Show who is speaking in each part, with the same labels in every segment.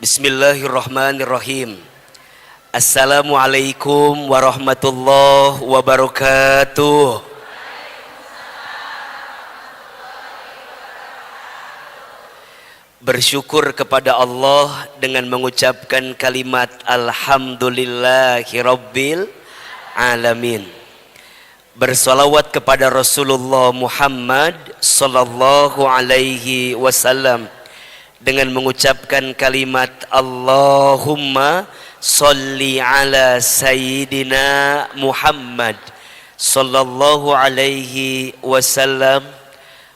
Speaker 1: Bismillahirrahmanirrahim. Assalamualaikum warahmatullahi wabarakatuh. Bersyukur kepada Allah dengan mengucapkan kalimat Alhamdulillahirabbil alamin. Bersolawat kepada Rasulullah Muhammad sallallahu alaihi wasallam dengan mengucapkan kalimat Allahumma sholli ala sayyidina Muhammad sallallahu alaihi wasallam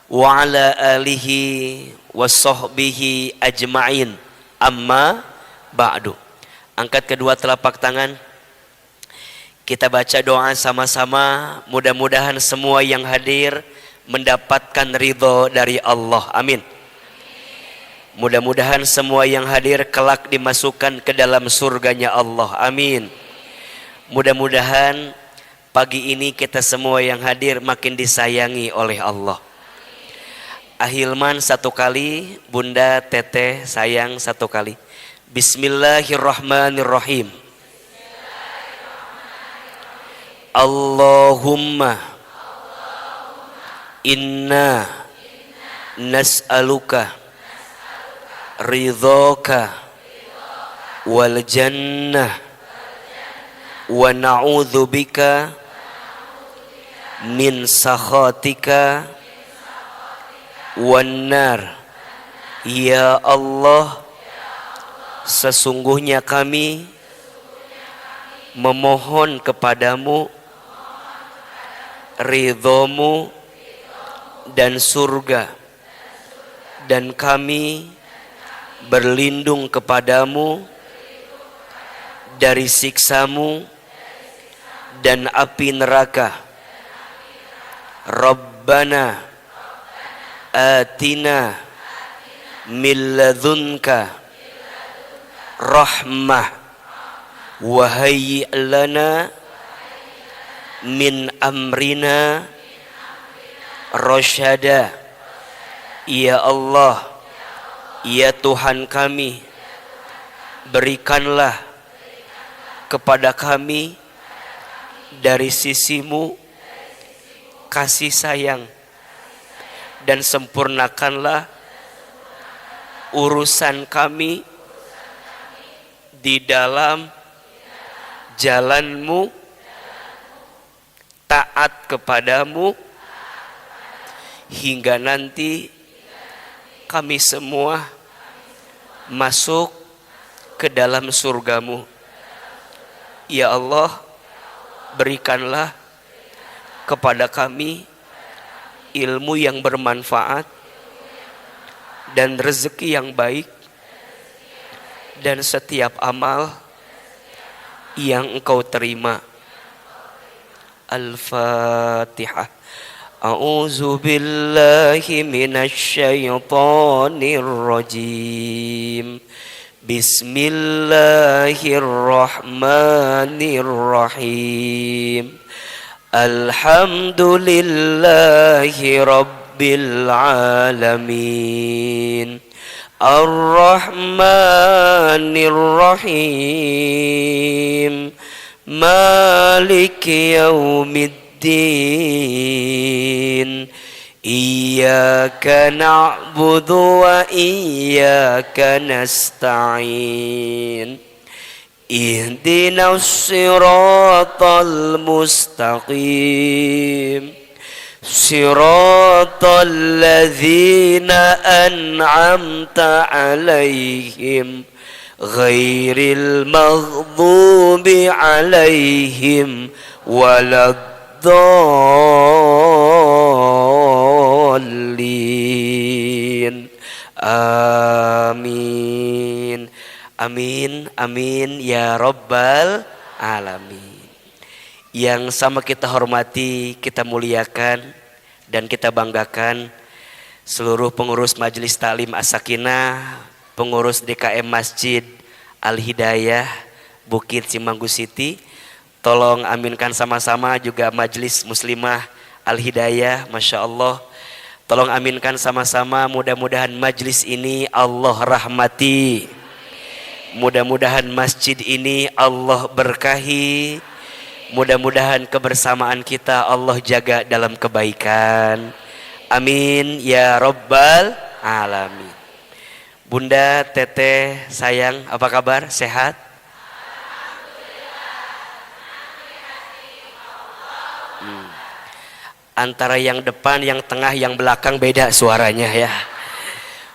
Speaker 1: wa ala alihi wa sahbihi ajma'in, amma ba'du. Angkat kedua telapak tangan, kita baca doa sama-sama. Mudah-mudahan semua yang hadir mendapatkan ridho dari Allah, amin. Mudah-mudahan semua yang hadir kelak dimasukkan ke dalam surganya Allah, amin. Mudah-mudahan pagi ini kita semua yang hadir makin disayangi oleh Allah. Ahilman satu kali, Bunda Teteh sayang satu kali. Bismillahirrahmanirrahim. Allahumma inna nas'aluka ridhoka wal jannah wa na'udzubika min sakhatika wan nar. Ya Allah, sesungguhnya kami memohon kepadamu ridhomu dan surga, dan kami berlindung kepadamu dari siksamu dan api neraka. Rabbana atina min ladunka rahmah wa hayyi' lana min amrina rasyada. Ya Allah, ya Tuhan kami, berikanlah kepada kami dari sisimu kasih sayang, dan sempurnakanlah urusan kami di dalam jalanmu, taat kepadamu, hingga nanti kami semua masuk ke dalam surgamu. Ya Allah, berikanlah kepada kami ilmu yang bermanfaat dan rezeki yang baik, dan setiap amal yang Engkau terima. Al-Fatihah. A'udzu billahi minasy syaithanir rajim. Bismillahirrahmanirrahim. Alhamdulillahi rabbil alamin. Ar-Rahmanir Rahim. Maliki yaumiddin. Iyyaka na'budu wa iyyaka nasta'in. Ihdinas siratal mustaqim. Siratal ladzina an'amta 'alaihim ghairil maghdubi 'alaihim waladdallin. Amin. Amin, amin ya rabbal alamin. Yang sama kita hormati, kita muliakan, dan kita banggakan seluruh pengurus Majelis Ta'lim As-Sakinah, pengurus DKM Masjid Al-Hidayah Bukit Cimanggu City. Tolong aminkan sama-sama juga Majelis Muslimah Al-Hidayah, Masya Allah. Tolong aminkan sama-sama, mudah-mudahan majelis ini Allah rahmati. Mudah-mudahan masjid ini Allah berkahi. Mudah-mudahan kebersamaan kita Allah jaga dalam kebaikan. Amin ya Rabbal Alamin. Bunda, Teteh, sayang, apa kabar? Sehat? Antara yang depan, yang tengah, yang belakang beda suaranya ya.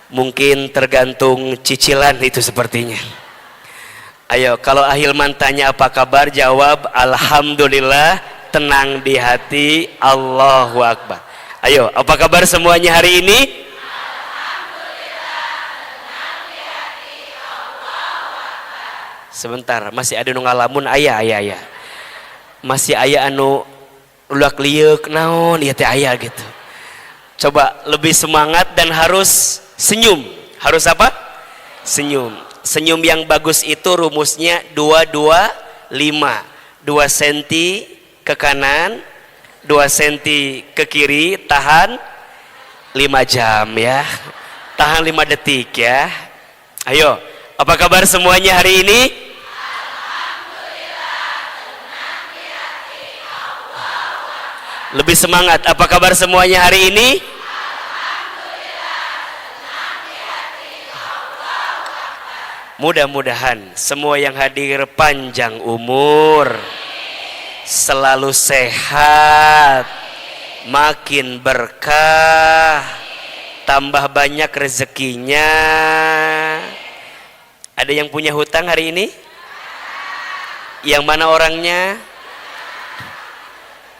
Speaker 1: Mungkin tergantung cicilan itu sepertinya. Ayo, kalau Ahilman tanya apa kabar, jawab alhamdulillah, tenang di hati, Allahu Akbar. Ayo, apa kabar semuanya hari ini? Alhamdulillah, tenang di hati, Allahu Akbar. Sebentar, masih ada nu ngalamun aya. Masih aya anu ulak liuk naon ieu teh aya gitu. Coba lebih semangat dan harus senyum. Harus apa? Senyum. Senyum yang bagus itu rumusnya 2-2-5. 2 cm ke kanan, 2 cm ke kiri, tahan 5 jam ya. Tahan 5 detik ya. Ayo, apa kabar semuanya hari ini? Lebih semangat, apa kabar semuanya hari ini? Mudah-mudahan semua yang hadir panjang umur, selalu sehat, makin berkah, tambah banyak rezekinya. Ada yang punya hutang hari ini? Yang mana orangnya?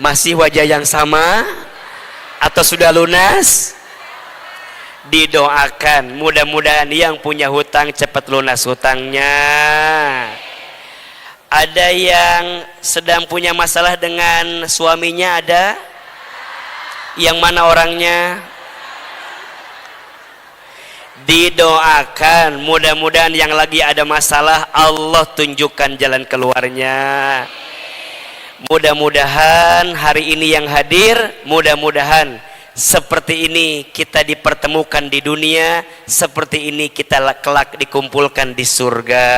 Speaker 1: Masih wajah yang sama atau sudah lunas? Didoakan mudah-mudahan yang punya hutang cepat lunas hutangnya. Ada yang sedang punya masalah dengan suaminya, ada? Yang mana orangnya? Didoakan mudah-mudahan yang lagi ada masalah Allah tunjukkan jalan keluarnya. Mudah-mudahan hari ini yang hadir, mudah-mudahan seperti ini kita dipertemukan di dunia, seperti ini kita kelak dikumpulkan di surga.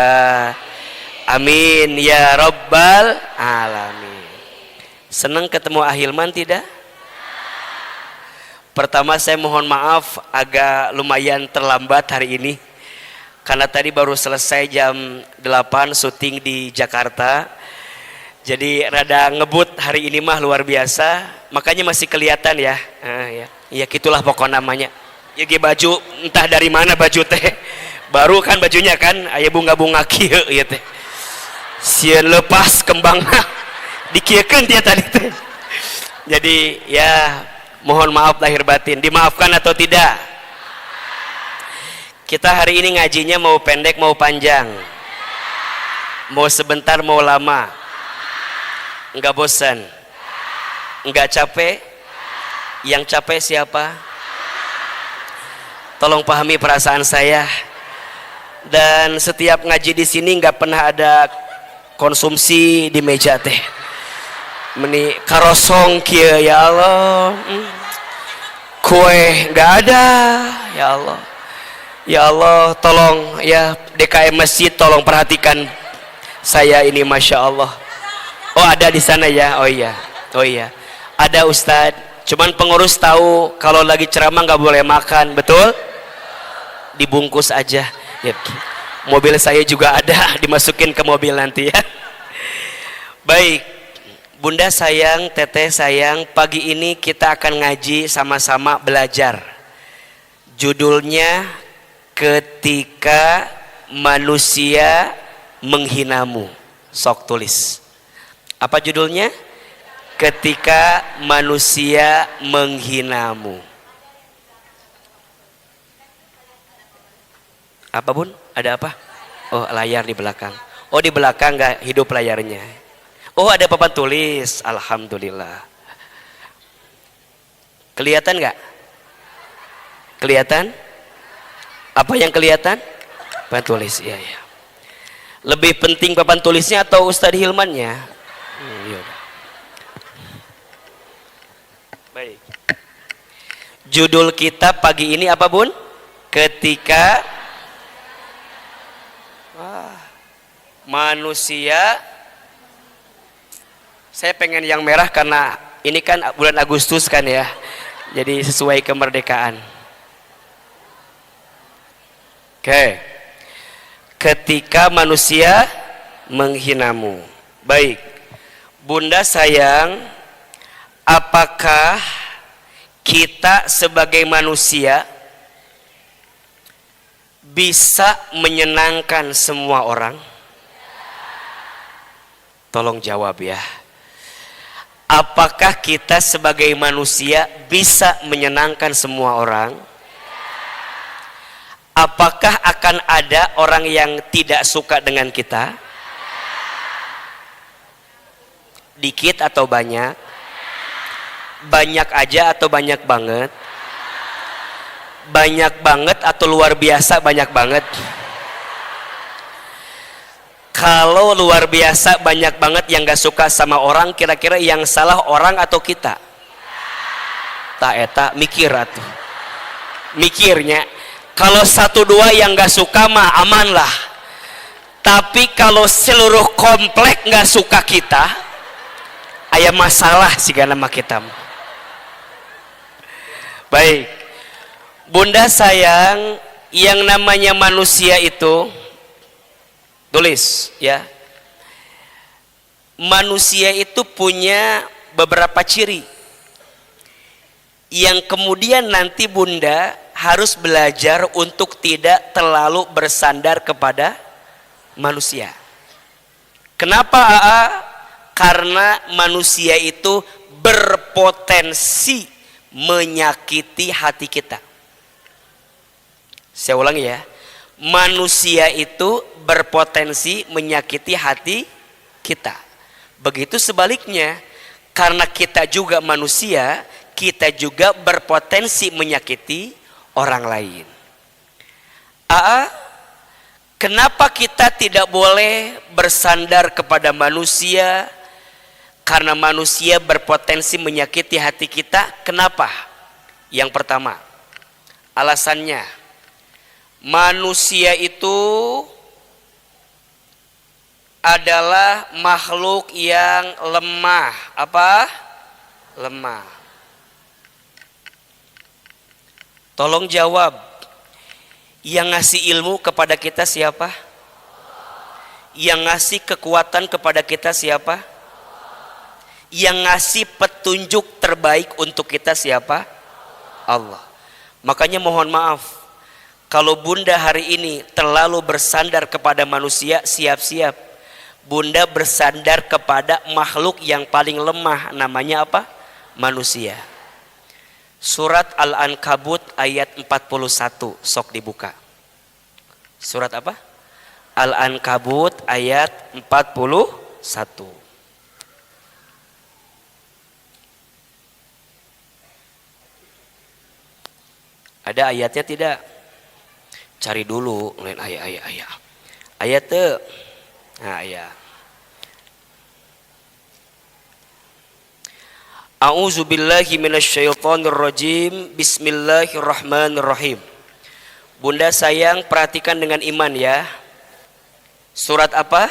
Speaker 1: Amin ya Rabbal Alamin. Senang ketemu Ahilman tidak? Pertama saya mohon maaf agak lumayan terlambat hari ini, karena tadi baru selesai jam 8 syuting di Jakarta. Jadi rada ngebut hari ini mah luar biasa, makanya masih kelihatan ya. Ya gitulah pokok namanya. Ya baju entah dari mana baju teh. Baru kan bajunya kan, aya bunga-bunga kieu ieu teh. Sieun lepas kembangna dikieukeun dia tadi teh. Jadi ya mohon maaf lahir batin, dimaafkan atau tidak? Kita hari ini ngajinya mau pendek mau panjang? Mau sebentar mau lama? Enggak bosan? Enggak capek? Yang capek siapa? Tolong pahami perasaan saya. Dan setiap ngaji di sini enggak pernah ada konsumsi di meja teh. Meni karosong kieu ya Allah. Kue enggak ada ya Allah. Ya Allah tolong ya DKM masjid tolong perhatikan saya ini, Masya Allah. Oh ada di sana ya, oh iya, ada Ustadz. Cuman pengurus tahu kalau lagi ceramah nggak boleh makan, betul? Dibungkus aja. Ya. Mobil saya juga ada, dimasukin ke mobil nanti ya. Baik, Bunda sayang, Teteh sayang, pagi ini kita akan ngaji sama-sama belajar. Judulnya Ketika Manusia Menghinamu. Sok tulis. Apa judulnya? Ketika Manusia Menghinamu. Apa Bun? Ada apa? Oh layar di belakang. Oh di belakang nggak hidup layarnya. Oh ada papan tulis. Alhamdulillah. Kelihatan nggak? Kelihatan? Apa yang kelihatan? Papan tulis. Iya ya. Lebih penting papan tulisnya atau Ustadz Hilmannya? Baik. Judul kita pagi ini apa Bun? Ketika Manusia, saya pengen yang merah karena ini kan bulan Agustus kan ya, jadi sesuai kemerdekaan. Oke. Ketika manusia menghinamu. Baik. Bunda sayang, apakah kita sebagai manusia bisa menyenangkan semua orang? Tolong jawab ya. Apakah kita sebagai manusia bisa menyenangkan semua orang? Apakah akan ada orang yang tidak suka dengan kita? Dikit atau banyak? Banyak aja atau banyak banget? Banyak banget atau luar biasa banyak banget? Kalau luar biasa banyak banget yang gak suka sama orang, kira-kira yang salah orang atau kita? Tak eta mikir atuh. Mikirnya kalau satu dua yang gak suka mah aman lah. Tapi kalau seluruh komplek gak suka kita, aya masalah sih nama kita. Baik, Bunda sayang, yang namanya manusia itu, tulis ya, manusia itu punya beberapa ciri yang kemudian nanti Bunda harus belajar untuk tidak terlalu bersandar kepada manusia. Kenapa AA? Karena manusia itu berpotensi menyakiti hati kita. Saya ulangi ya, manusia itu berpotensi menyakiti hati kita. Begitu sebaliknya, karena kita juga manusia, kita juga berpotensi menyakiti orang lain. Kenapa kita tidak boleh bersandar kepada manusia? Karena manusia berpotensi menyakiti hati kita. Kenapa? Yang pertama, alasannya, manusia itu adalah makhluk yang lemah. Apa? Lemah. Tolong jawab. Yang ngasih ilmu kepada kita siapa? Yang ngasih kekuatan kepada kita siapa? Yang ngasih petunjuk terbaik untuk kita siapa? Allah. Makanya mohon maaf, kalau Bunda hari ini terlalu bersandar kepada manusia, siap-siap Bunda bersandar kepada makhluk yang paling lemah. Namanya apa? Manusia. Surat Al-Ankabut ayat 41, sok dibuka. Surat apa? Al-Ankabut ayat 41. Ada ayatnya tidak? Cari dulu lain ayat. Ayat tuh. Nah, ayat. A'udzu billahi minasyaitonir rajim. Bismillahirrahmanirrahim. Bunda sayang, perhatikan dengan iman ya. Surat apa?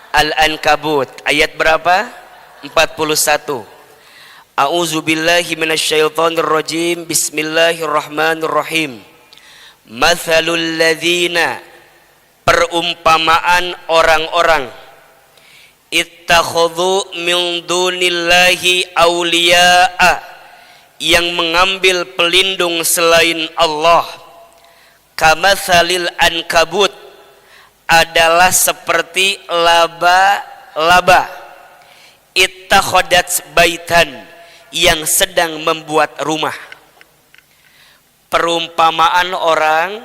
Speaker 1: Al-Ankabut ayat berapa? 41. A'udzu billahi minasyaitonir rajim. Bismillahirrahmanirrahim. Mathalul ladzina, perumpamaan orang-orang, ittakhadhu min dunillahi awliya'a, yang mengambil pelindung selain Allah. Kamatsalil ankabut, adalah seperti laba-laba. Ittakhadat baitan, yang sedang membuat rumah. Perumpamaan orang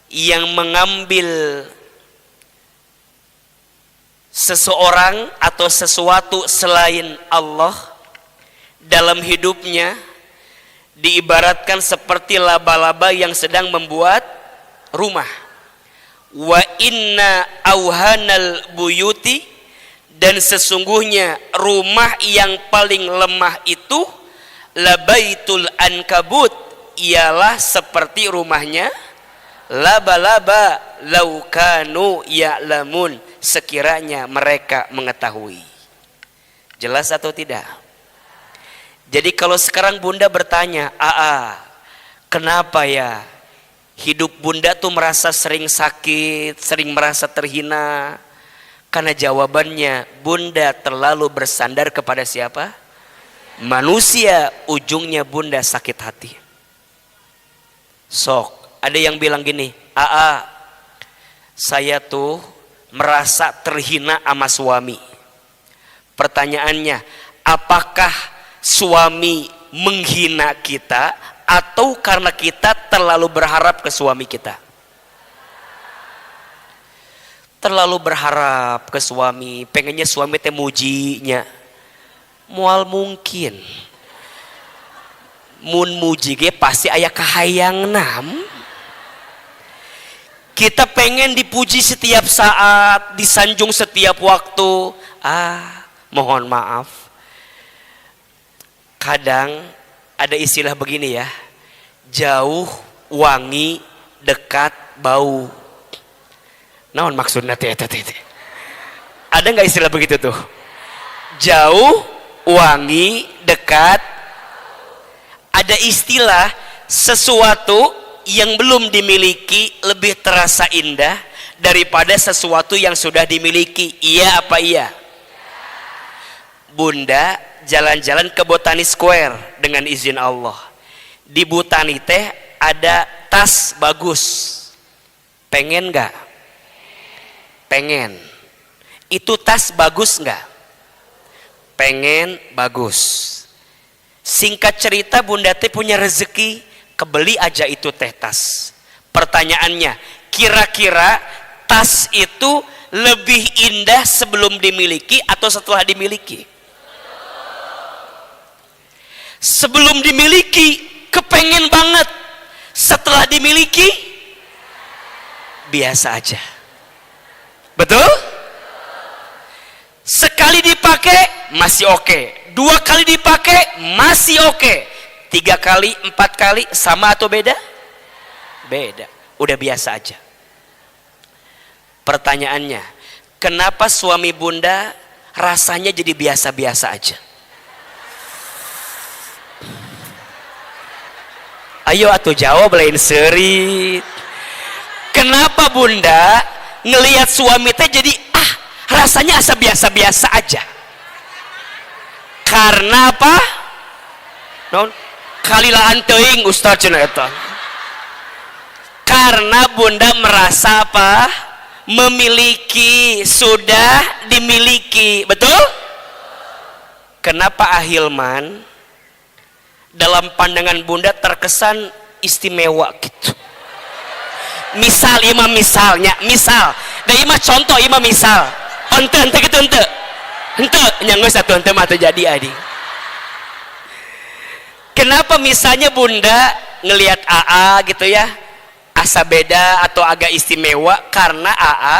Speaker 1: yang mengambil seseorang atau sesuatu selain Allah dalam hidupnya diibaratkan seperti laba-laba yang sedang membuat rumah. Wa inna auhanal buyuti, dan sesungguhnya rumah yang paling lemah itu labaitul ankabut, ialah seperti rumahnya laba-laba. Laukanu ya'lamun, sekiranya mereka mengetahui. Jelas atau tidak? Jadi kalau sekarang bunda bertanya, kenapa ya hidup bunda tuh merasa sering sakit, sering merasa terhina? Karena jawabannya, bunda terlalu bersandar kepada siapa? Manusia. Ujungnya bunda sakit hati. Sok, ada yang bilang gini, saya tuh merasa terhina sama suami. Pertanyaannya, apakah suami menghina kita atau karena kita terlalu berharap ke suami kita? Terlalu berharap ke suami, pengennya suami teh mujinya. Mual mungkin. Mun muji ge pasti aya kahayang nam. Kita pengen dipuji setiap saat, disanjung setiap waktu. Mohon maaf, kadang ada istilah begini ya, jauh wangi, dekat bau. Naon maksudnya teh? Ada nggak istilah begitu tuh? Jauh wangi, dekat. Ada istilah sesuatu yang belum dimiliki lebih terasa indah daripada sesuatu yang sudah dimiliki. Iya apa iya? Bunda jalan-jalan ke Botani Square dengan izin Allah. Di Botani teh ada tas bagus. Pengen nggak? Pengen. Itu tas bagus nggak? Pengen, bagus. Singkat cerita bunda teh punya rezeki, kebeli aja itu teh tas. Pertanyaannya, kira-kira tas itu lebih indah sebelum dimiliki atau setelah dimiliki? Sebelum dimiliki kepengen banget, setelah dimiliki biasa aja. Betul? Sekali dipakai masih oke, 2 kali dipakai masih oke, 3 kali, 4 kali sama atau beda? Beda, udah biasa aja. Pertanyaannya, kenapa suami bunda rasanya jadi biasa-biasa aja? Ayo atuh jawab lain serit. Kenapa bunda ngelihat suami teh jadi rasanya asa biasa-biasa aja? Karena apa? Non kalilaan teuing ustaz cenah eta. Karena bunda merasa apa? Memiliki, sudah dimiliki. Betul? Kenapa Ahilman dalam pandangan bunda terkesan istimewa gitu? Misal imam misalnya, misal da imah contoh imah misal ente gitu ente nyanggeus satu ente mah terjadi adi. Kenapa misalnya bunda ngelihat AA gitu ya asa beda atau agak istimewa? Karena AA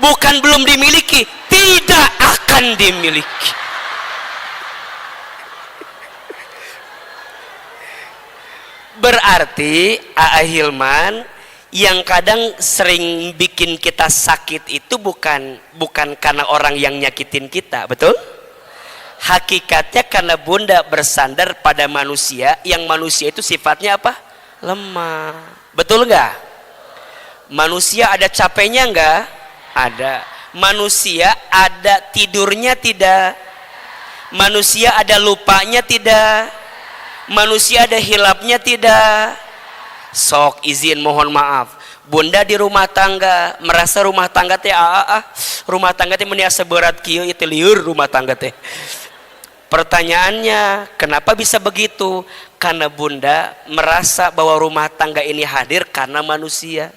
Speaker 1: bukan belum dimiliki, tidak akan dimiliki. Berarti Hilman yang kadang sering bikin kita sakit itu bukan karena orang yang nyakitin kita, betul? Hakikatnya karena bunda bersandar pada manusia, yang manusia itu sifatnya apa? Lemah. Betul nggak? Manusia ada capeknya nggak? Ada. Manusia ada tidurnya tidak? Manusia ada lupanya tidak? Manusia ada hilapnya tidak? Sok izin mohon maaf, bunda di rumah tangga merasa rumah tangga teh rumah tangga teh meni asa berat kieu itu lieur rumah tangga teh. Pertanyaannya, kenapa bisa begitu? Karena bunda merasa bahwa rumah tangga ini hadir karena manusia,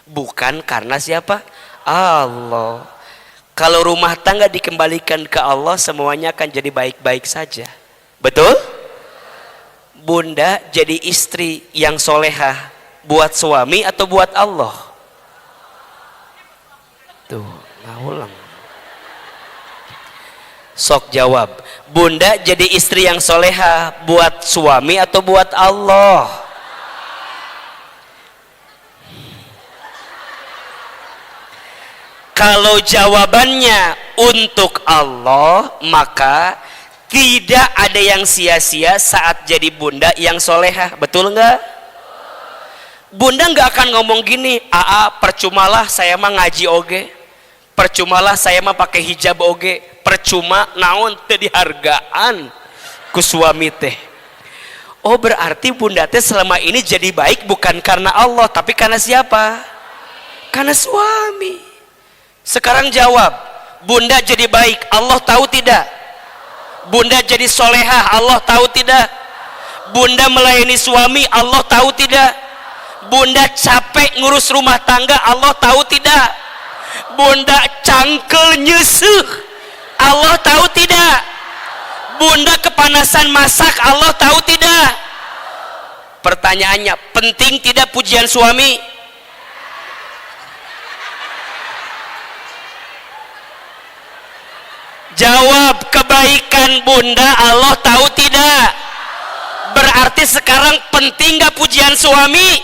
Speaker 1: bukan karena siapa? Allah. Kalau rumah tangga dikembalikan ke Allah, semuanya akan jadi baik-baik saja. Betul? Bunda jadi istri yang solehah buat suami atau buat Allah? Tuh, ngulang. Sok jawab. Bunda jadi istri yang solehah buat suami atau buat Allah? Kalau jawabannya untuk Allah, maka tidak ada yang sia-sia saat jadi bunda yang solehah. Betul nggak? Bunda nggak akan ngomong gini, percumalah saya mah ngaji oge, percumalah saya mah pakai hijab oge, percuma naon teu dihargaan ku suami teh. Oh, berarti bunda teh selama ini jadi baik bukan karena Allah, tapi karena siapa? Karena suami. Sekarang jawab, bunda jadi baik, Allah tahu tidak? Bunda jadi solehah, Allah tahu tidak? Bunda melayani suami, Allah tahu tidak? Bunda capek ngurus rumah tangga, Allah tahu tidak? Bunda cangkel nyeseh, Allah tahu tidak? Bunda kepanasan masak, Allah tahu tidak? Pertanyaannya, penting tidak pujian suami? Jawab, kebaikan bunda Allah tahu tidak? Berarti sekarang penting gak pujian suami?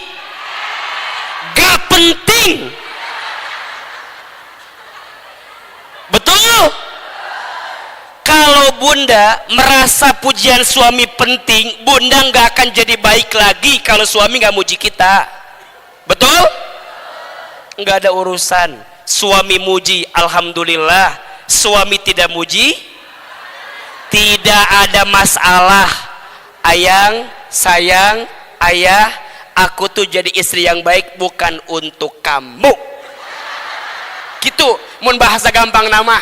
Speaker 1: Gak penting. Betul? Kalau bunda merasa pujian suami penting, bunda gak akan jadi baik lagi kalau suami gak muji kita. Betul? Gak ada urusan. Suami muji, alhamdulillah. Suami tidak muji, tidak ada masalah. Ayang, sayang, ayah, aku tuh jadi istri yang baik bukan untuk kamu. Gitu, mun bahasa gampang nama.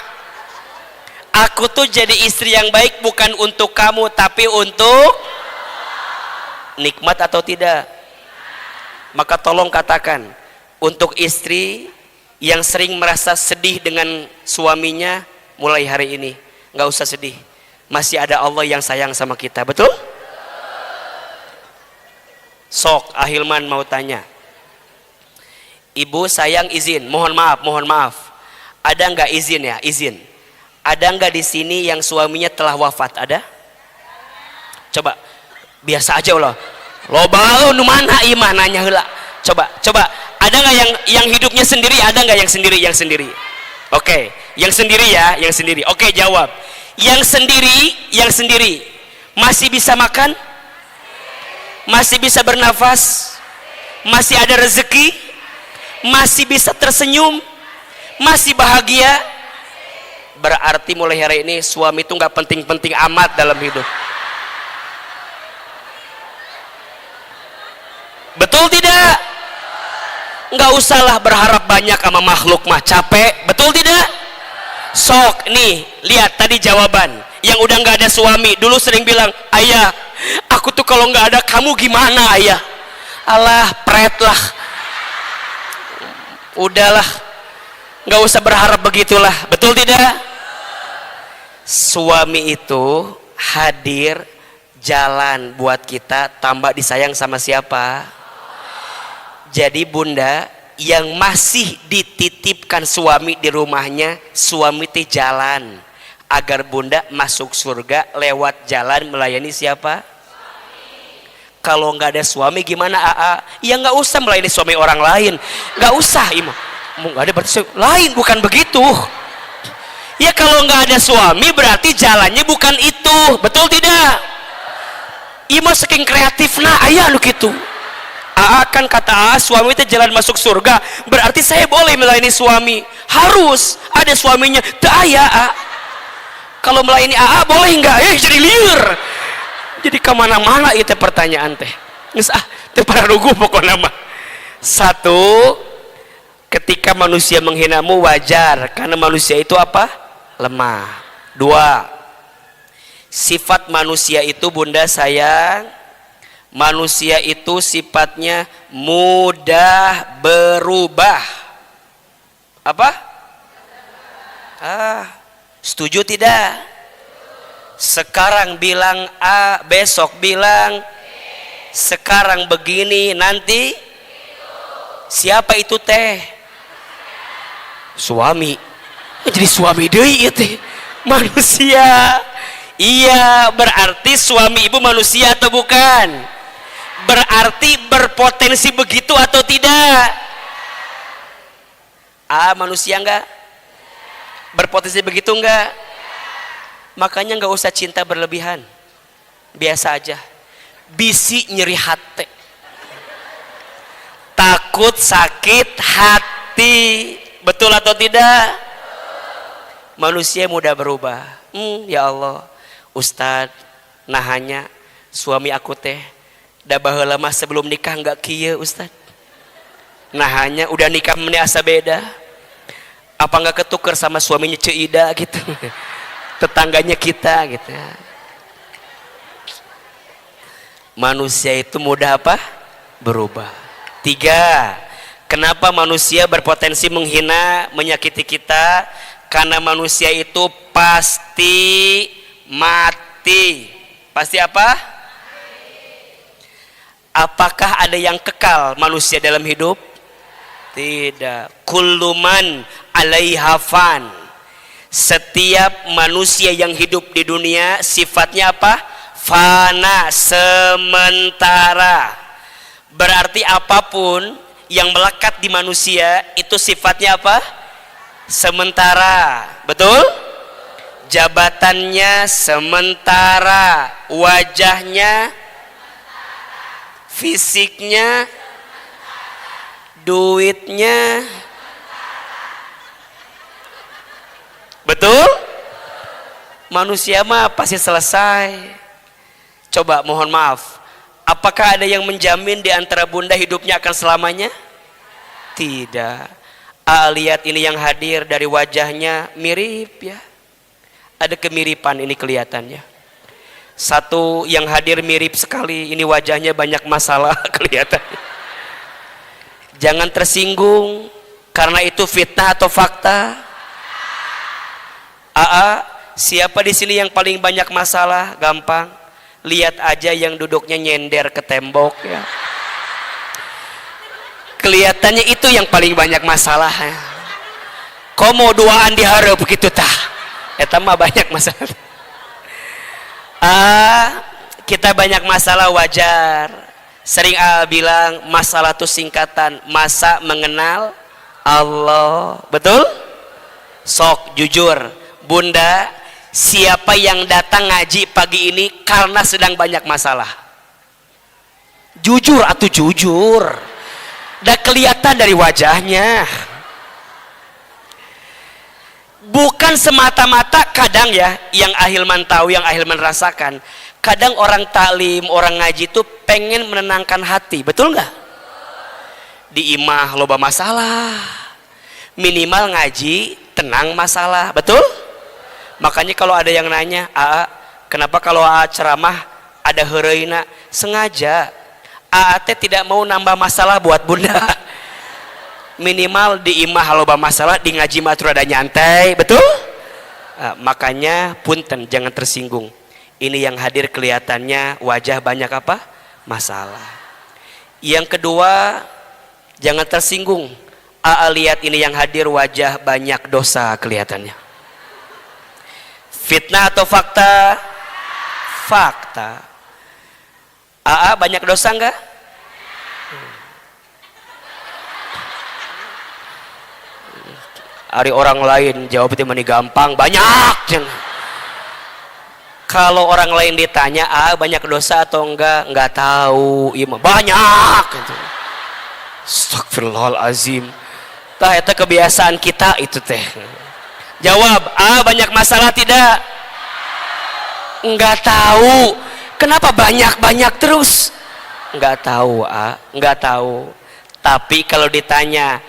Speaker 1: Aku tuh jadi istri yang baik bukan untuk kamu, tapi untuk nikmat atau tidak. Maka tolong katakan, untuk istri yang sering merasa sedih dengan suaminya, mulai hari ini nggak usah sedih, masih ada Allah yang sayang sama kita. Betul? Sok Ahilman mau tanya, ibu sayang izin, mohon maaf, ada nggak izin ya, izin, ada nggak di sini yang suaminya telah wafat? Ada? Coba biasa aja Allah, loba nu mana imah nanya heula. Coba ada nggak yang hidupnya sendiri? Ada nggak yang sendiri? Oke, yang sendiri ya, yang sendiri. Oke, jawab. Yang sendiri masih bisa makan, masih bisa bernafas, masih ada rezeki, masih bisa tersenyum, masih bahagia. Berarti mulai hari ini suami itu nggak penting-penting amat dalam hidup. Betul tidak? Nggak usahlah berharap banyak sama makhluk mah, capek. Betul tidak? Sok nih, lihat tadi jawaban yang udah nggak ada suami. Dulu sering bilang, ayah, aku tuh kalau nggak ada kamu gimana ayah? Alah, pret lah. Udahlah, nggak usah berharap begitulah. Betul tidak? Suami itu hadir, jalan buat kita, tambah disayang sama siapa? Jadi bunda yang masih dititipkan suami di rumahnya, suami teh jalan agar bunda masuk surga lewat jalan melayani siapa? Kalau nggak ada suami gimana Ya nggak usah melayani suami orang lain, nggak usah imam. Mau nggak ada berarti lain, bukan begitu. Ya kalau nggak ada suami berarti jalannya bukan itu. Betul tidak? Imam saking kreatif ayah lu gitu. Kan kata suami itu jalan masuk surga, berarti saya boleh melayani suami. Harus ada suaminya. Kalau melayani boleh nggak? Jadi liur. Jadi kemana-mana itu pertanyaan teh. Teh para rugu pokoknya mah. Satu, ketika manusia menghinamu wajar, karena manusia itu apa? Lemah. Dua, sifat manusia itu bunda sayang, manusia itu sifatnya mudah berubah. Apa? Setuju tidak? Sekarang bilang A, besok bilang sekarang begini, nanti siapa itu teh? Suami. Jadi suami deui teh manusia. Iya, berarti suami ibu manusia atau bukan? Berarti berpotensi begitu atau tidak? Manusia enggak? Berpotensi begitu enggak? Makanya enggak usah cinta berlebihan. Biasa aja. Bisi nyeri hati. Takut sakit hati. Betul atau tidak? Manusia mudah berubah. Ya Allah, Ustadz, nahanya suami aku teh da baheula mah sebelum nikah enggak kieu Ustadz. Nahanya udah nikah meni asa beda. Apa enggak ketuker sama suaminya Ceida gitu. Tetangganya kita gitu. Manusia itu mudah apa? Berubah. 3. Kenapa manusia berpotensi menghina, menyakiti kita? Karena manusia itu pasti mati. Pasti apa? Apakah ada yang kekal manusia dalam hidup? Tidak. Kullu man 'alaiha fan. Setiap manusia yang hidup di dunia sifatnya apa? Fana, sementara. Berarti apapun yang melekat di manusia itu sifatnya apa? Sementara. Betul? Jabatannya sementara, wajahnya, fisiknya, duitnya. Betul? Manusia mah pasti selesai. Coba mohon maaf, apakah ada yang menjamin di antara bunda hidupnya akan selamanya? Tidak. Lihat ini yang hadir, dari wajahnya mirip ya. Ada kemiripan ini kelihatannya. Satu yang hadir mirip sekali, ini wajahnya banyak masalah kelihatannya. Jangan tersinggung karena itu fitnah atau fakta. Siapa di sini yang paling banyak masalah? Gampang, lihat aja yang duduknya nyender ke tembok ya. Kelihatannya itu yang paling banyak masalah ya. Komo duaan diharap begitu tah. Eta mah banyak masalah. Kita banyak masalah wajar. Sering bilang masalah itu singkatan masa mengenal Allah. Betul? Sok jujur, bunda, siapa yang datang ngaji pagi ini karena sedang banyak masalah? Jujur atau jujur? Udah kelihatan dari wajahnya. Bukan semata-mata kadang ya, yang ahilman tahu, yang ahilman rasakan. Kadang orang taklim, orang ngaji itu pengen menenangkan hati, betul nggak? Di imah loba masalah, minimal ngaji tenang masalah, betul? Makanya kalau ada yang nanya, kenapa kalau ceramah ada heureuna? Sengaja, teh tidak mau nambah masalah buat bunda. Minimal di imah loba masalah, di ngaji mah ada nyantai, betul? Makanya punten, jangan tersinggung. Ini yang hadir kelihatannya wajah banyak apa? Masalah. Yang kedua, jangan tersinggung. Lihat ini yang hadir wajah banyak dosa kelihatannya. Fitnah atau fakta? Fakta. Banyak dosa enggak? Hari orang lain jawab itu mani gampang, banyak. Kalau orang lain ditanya, banyak dosa atau enggak? Enggak tahu. Iya, banyak. Astagfirullahalazim. Tah eta kebiasaan kita itu teh. Jawab, banyak masalah tidak? Enggak tahu. Kenapa banyak terus? Enggak tahu, enggak tahu. Tapi kalau ditanya,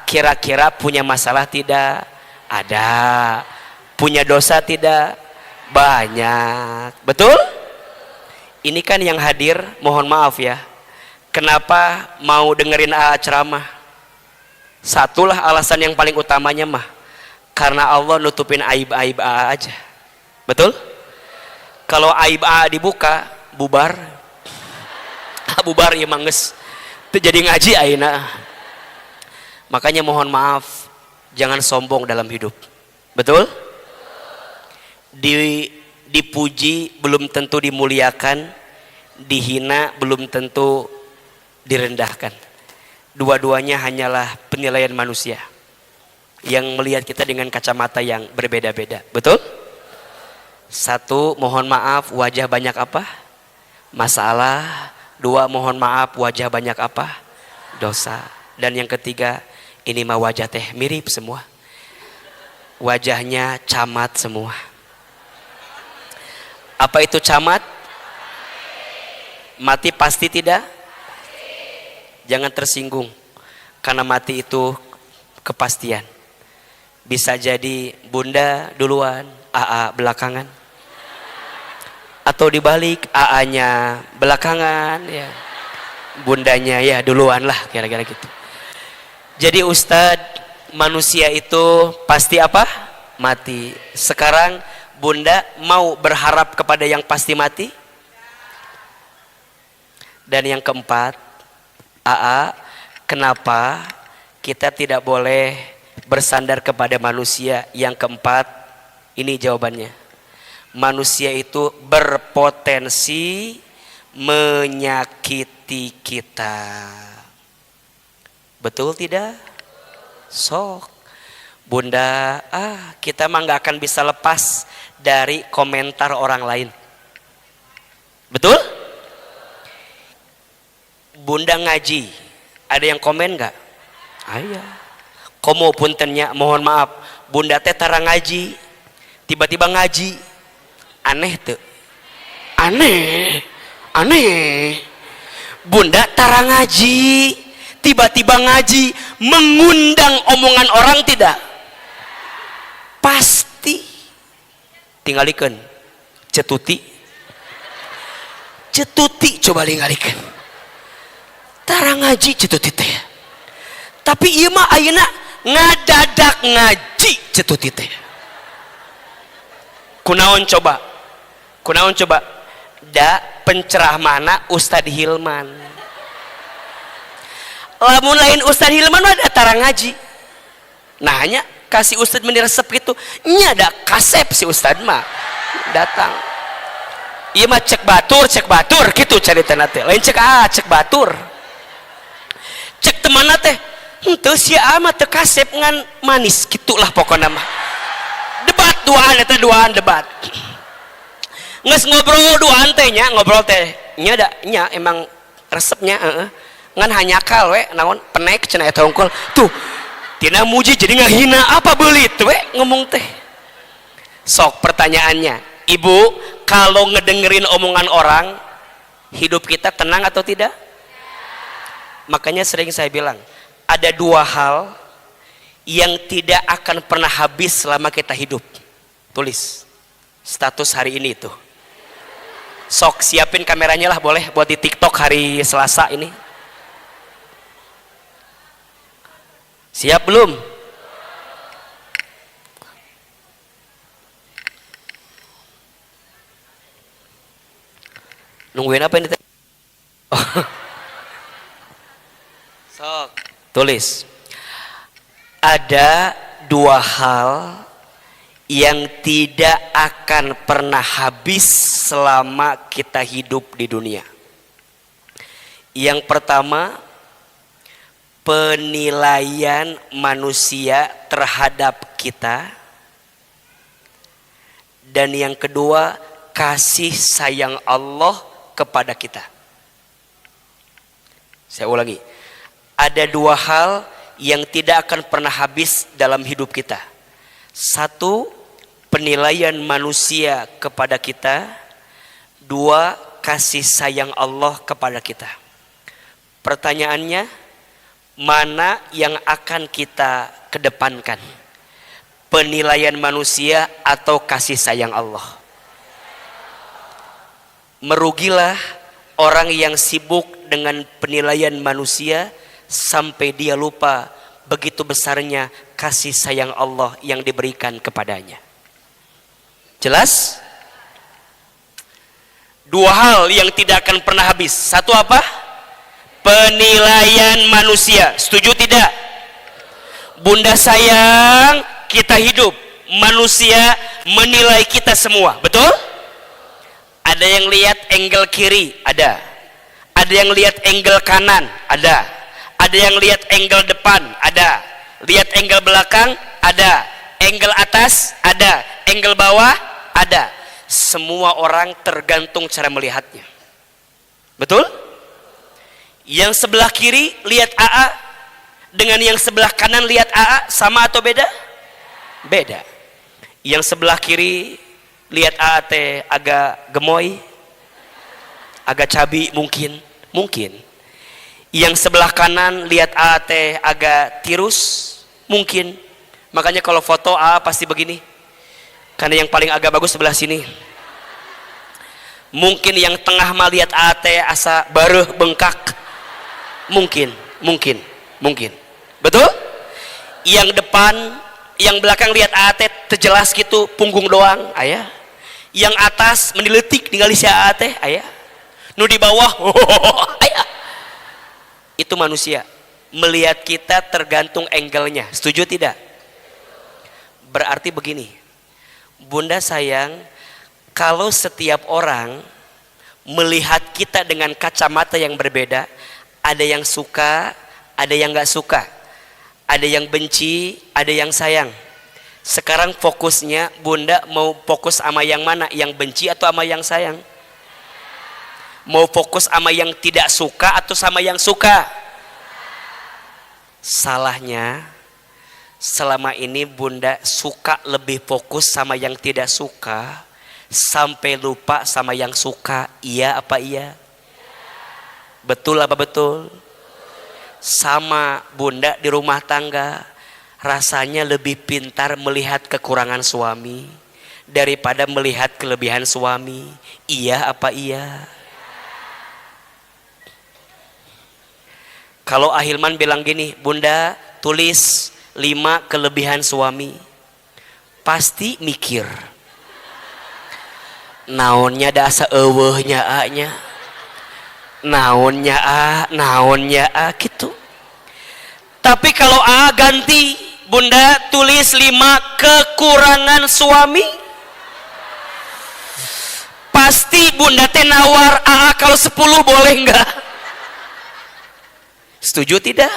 Speaker 1: kira-kira punya masalah tidak? Ada. Punya dosa tidak? Banyak. Betul? Ini kan yang hadir, mohon maaf ya. Kenapa mau dengerin ceramah? Satulah alasan yang paling utamanya mah, karena Allah nutupin aib-aib aja. Betul? Kalau aib dibuka, bubar. Bubar ya manges. Itu jadi ngaji aina. Makanya mohon maaf, jangan sombong dalam hidup. Betul? Dipuji belum tentu dimuliakan, dihina belum tentu direndahkan. Dua-duanya hanyalah penilaian manusia. yang melihat kita dengan kacamata yang berbeda-beda. Betul? Satu, mohon maaf wajah banyak apa? Masalah. Dua, mohon maaf wajah banyak apa? Dosa. Dan yang ketiga, ini mah wajah teh mirip semua. Wajahnya camat semua. Apa itu camat? Mati pasti tidak? Jangan tersinggung. Karena mati itu kepastian. Bisa jadi bunda duluan, AA belakangan. Atau dibalik, AA-nya belakangan, ya. Bundanya ya duluan lah, kira-kira gitu. Jadi Ustadz, manusia itu pasti apa? Mati. Sekarang bunda mau berharap kepada yang pasti mati? Dan yang keempat, AA, kenapa kita tidak boleh bersandar kepada manusia? Yang keempat, ini jawabannya. Manusia itu berpotensi menyakiti kita. Betul tidak? Sok. Bunda, kita mah gak akan bisa lepas dari komentar orang lain. Betul? Bunda ngaji, ada yang komen gak? Aya. Komo puntennya, mohon maaf, bunda teh tara ngaji, tiba-tiba ngaji. Aneh tuh. Aneh. Bunda tara ngaji, tiba-tiba ngaji, mengundang omongan orang tidak? Pasti. Tingalikeun. Cetuti coba tingalikeun. Tara ngaji cetuti teh. Tapi ieu mah ayeuna ngadadak ngaji cetuti teh. Kunaon coba? Da pencerah mana Ustadz Hilman. Lamun lain Ustadz Hilman mah ada tara ngaji. Nah hanya kasih Ustadz meniresep gitu. Nya ada kasep si Ustadz mah datang. Iya mah cek batur gitu caritana teh. Lain cek batur. Cek temanna teh. Henteu sia amat teu kasep ngan manis gitulah pokona mah. Duaan debat. Nges ngobrol duaan teh nya, ngobrol teh nya da nya emang resepnya ngan hanyakal we naon penek cenah eta hungkul. Tuh tina muji jadi ngahina apa beulit we ngomong teh. Sok pertanyaannya, Ibu, kalau ngedengerin omongan orang, hidup kita tenang atau tidak? Makanya sering saya bilang, ada dua hal yang tidak akan pernah habis selama kita hidup. Tulis status hari ini itu. Sok siapin kameranya lah boleh buat di TikTok hari Selasa ini. Siap belum? Nungguin apa ini? Oh. Sok tulis. Ada dua hal yang tidak akan pernah habis selama kita hidup di dunia. Yang pertama, penilaian manusia terhadap kita. Dan yang kedua, kasih sayang Allah kepada kita. Saya ulangi. Ada dua hal yang tidak akan pernah habis dalam hidup kita. Satu, penilaian manusia kepada kita. Dua, kasih sayang Allah kepada kita. Pertanyaannya, mana yang akan kita kedepankan? Penilaian manusia atau kasih sayang Allah? Merugilah orang yang sibuk dengan penilaian manusia sampai dia lupa begitu besarnya kasih sayang Allah yang diberikan kepadanya. Jelas? Dua hal yang tidak akan pernah habis. Satu apa? Penilaian manusia. Setuju tidak? Bunda sayang, kita hidup. Manusia menilai kita semua. Betul? Ada yang lihat angle kiri? Ada. Ada yang lihat angle kanan? Ada. Ada yang lihat angle depan? Ada. Lihat angle belakang? Ada. Angle atas? Ada. Angle bawah? Ada. Semua orang tergantung cara melihatnya. Betul? Yang sebelah kiri lihat AA dengan yang sebelah kanan lihat AA sama atau beda? Beda. Yang sebelah kiri lihat AA teh agak gemoy, agak cabi mungkin. Yang sebelah kanan lihat AA teh agak tirus mungkin. Makanya kalau foto AA pasti begini. Karena yang paling agak bagus sebelah sini. Mungkin yang tengah mah lihat AA teh asa bareuh bengkak. Mungkin. Betul? Yang depan, yang belakang lihat AA teh terjelas gitu, punggung doang, aya. Yang atas mendiletik ningali si AA teh, aya. Nu di bawah, aya. Itu manusia. Melihat kita tergantung angle-nya. Setuju tidak? Berarti begini. Bunda sayang, kalau setiap orang melihat kita dengan kacamata yang berbeda, ada yang suka, ada yang nggak suka, ada yang benci, ada yang sayang. Sekarang fokusnya Bunda mau fokus sama yang mana? Yang benci atau sama yang sayang? Mau fokus sama yang tidak suka atau sama yang suka? Salahnya selama ini Bunda suka lebih fokus sama yang tidak suka sampai lupa sama yang suka. Iya apa iya? Betul apa betul? Sama Bunda di rumah tangga rasanya lebih pintar melihat kekurangan suami daripada melihat kelebihan suami. Iya apa iya? Kalau Ahilman bilang gini, Bunda tulis 5 kelebihan suami, pasti mikir naonnya dasa eueuhnya A-nya, naonnya A gitu. Tapi kalau A ganti, Bunda tulis 5 kekurangan suami, pasti Bunda teh nawar A kalau 10 boleh enggak? Setuju tidak?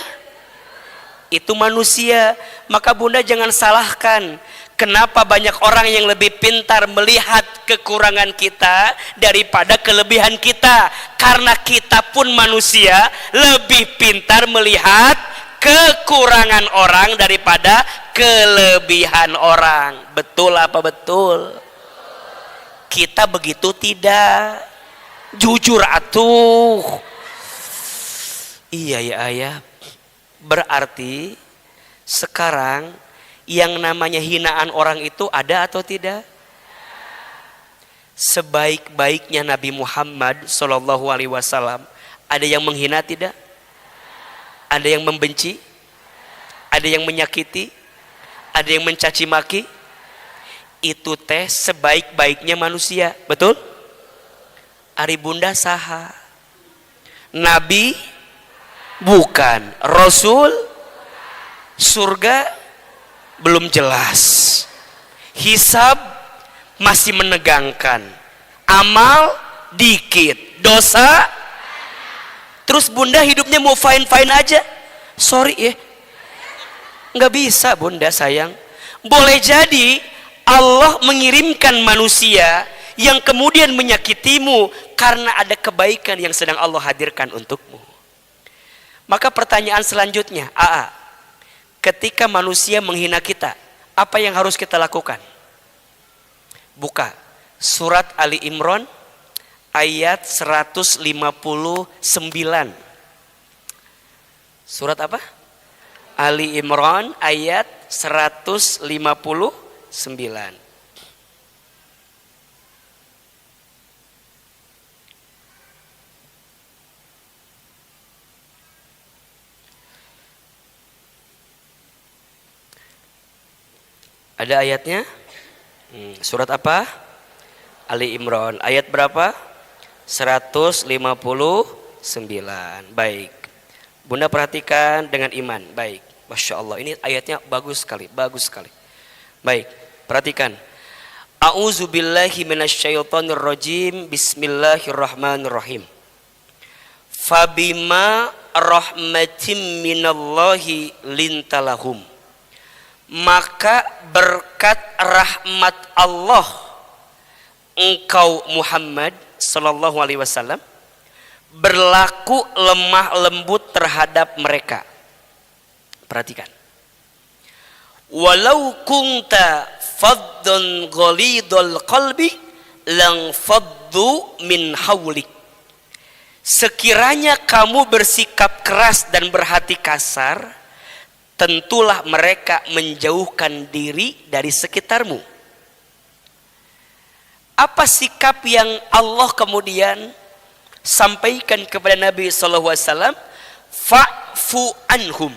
Speaker 1: Itu manusia. Maka Bunda jangan salahkan kenapa banyak orang yang lebih pintar melihat kekurangan kita daripada kelebihan kita. Karena kita pun manusia lebih pintar melihat kekurangan orang daripada kelebihan orang. Betul apa betul? Kita begitu tidak? Jujur atuh. Iya ya ayah. Berarti sekarang yang namanya hinaan orang itu ada atau tidak? Sebaik-baiknya Nabi Muhammad SAW, ada yang menghina tidak? Ada yang membenci? Ada yang menyakiti? Ada yang mencaci maki? Itu teh sebaik-baiknya manusia, betul? Ari Bunda saha? Nabi? Bukan. Rasul? Surga? Belum jelas. Hisab? Masih menegangkan. Amal? Dikit. Dosa? Terus Bunda hidupnya mau fine-fine aja? Sorry ya, nggak bisa Bunda sayang. Boleh jadi Allah mengirimkan manusia yang kemudian menyakitimu karena ada kebaikan yang sedang Allah hadirkan untukmu. Maka pertanyaan selanjutnya, ketika manusia menghina kita, apa yang harus kita lakukan? Buka surat Ali Imran ayat 159. Surat apa? Ali Imran ayat 159. Ada ayatnya? Surat apa? Ali Imran ayat berapa? 159. Baik. Bunda perhatikan dengan iman. Baik. Masya Allah. Ini ayatnya bagus sekali. Bagus sekali. Baik. Perhatikan. A'udzubillahi minasyaitonir rajim. Bismillahirrahmanirrahim. Fabima rahmatim minallahi lintalahum. maka berkat rahmat Allah engkau Muhammad sallallahu alaihi wasallam berlaku lemah lembut terhadap mereka. Perhatikan. Walau kunta faddan ghalidul qalbi lang faddu min haulik. Sekiranya kamu bersikap keras dan berhati kasar, tentulah mereka menjauhkan diri dari sekitarmu. Apa sikap yang Allah kemudian sampaikan kepada Nabi sallallahu alaihi wasallam? Fa'fu anhum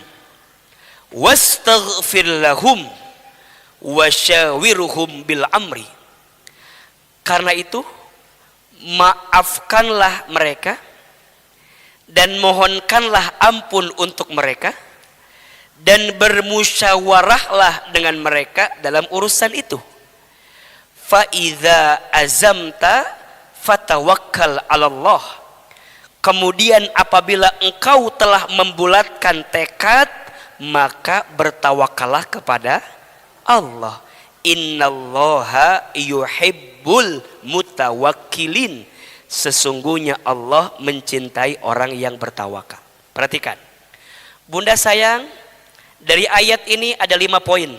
Speaker 1: wastaghfir lahum wasyawiruhum bil amri. Karena itu maafkanlah mereka dan mohonkanlah ampun untuk mereka dan bermusyawarahlah dengan mereka dalam urusan itu. Fa idza azamta fatawakkal 'ala Allah. Kemudian apabila engkau telah membulatkan tekad, maka bertawakallah kepada Allah. Innallaha yuhibbul mutawakkilin. Sesungguhnya Allah mencintai orang yang bertawakal. Perhatikan. Bunda sayang, dari ayat ini ada 5 poin.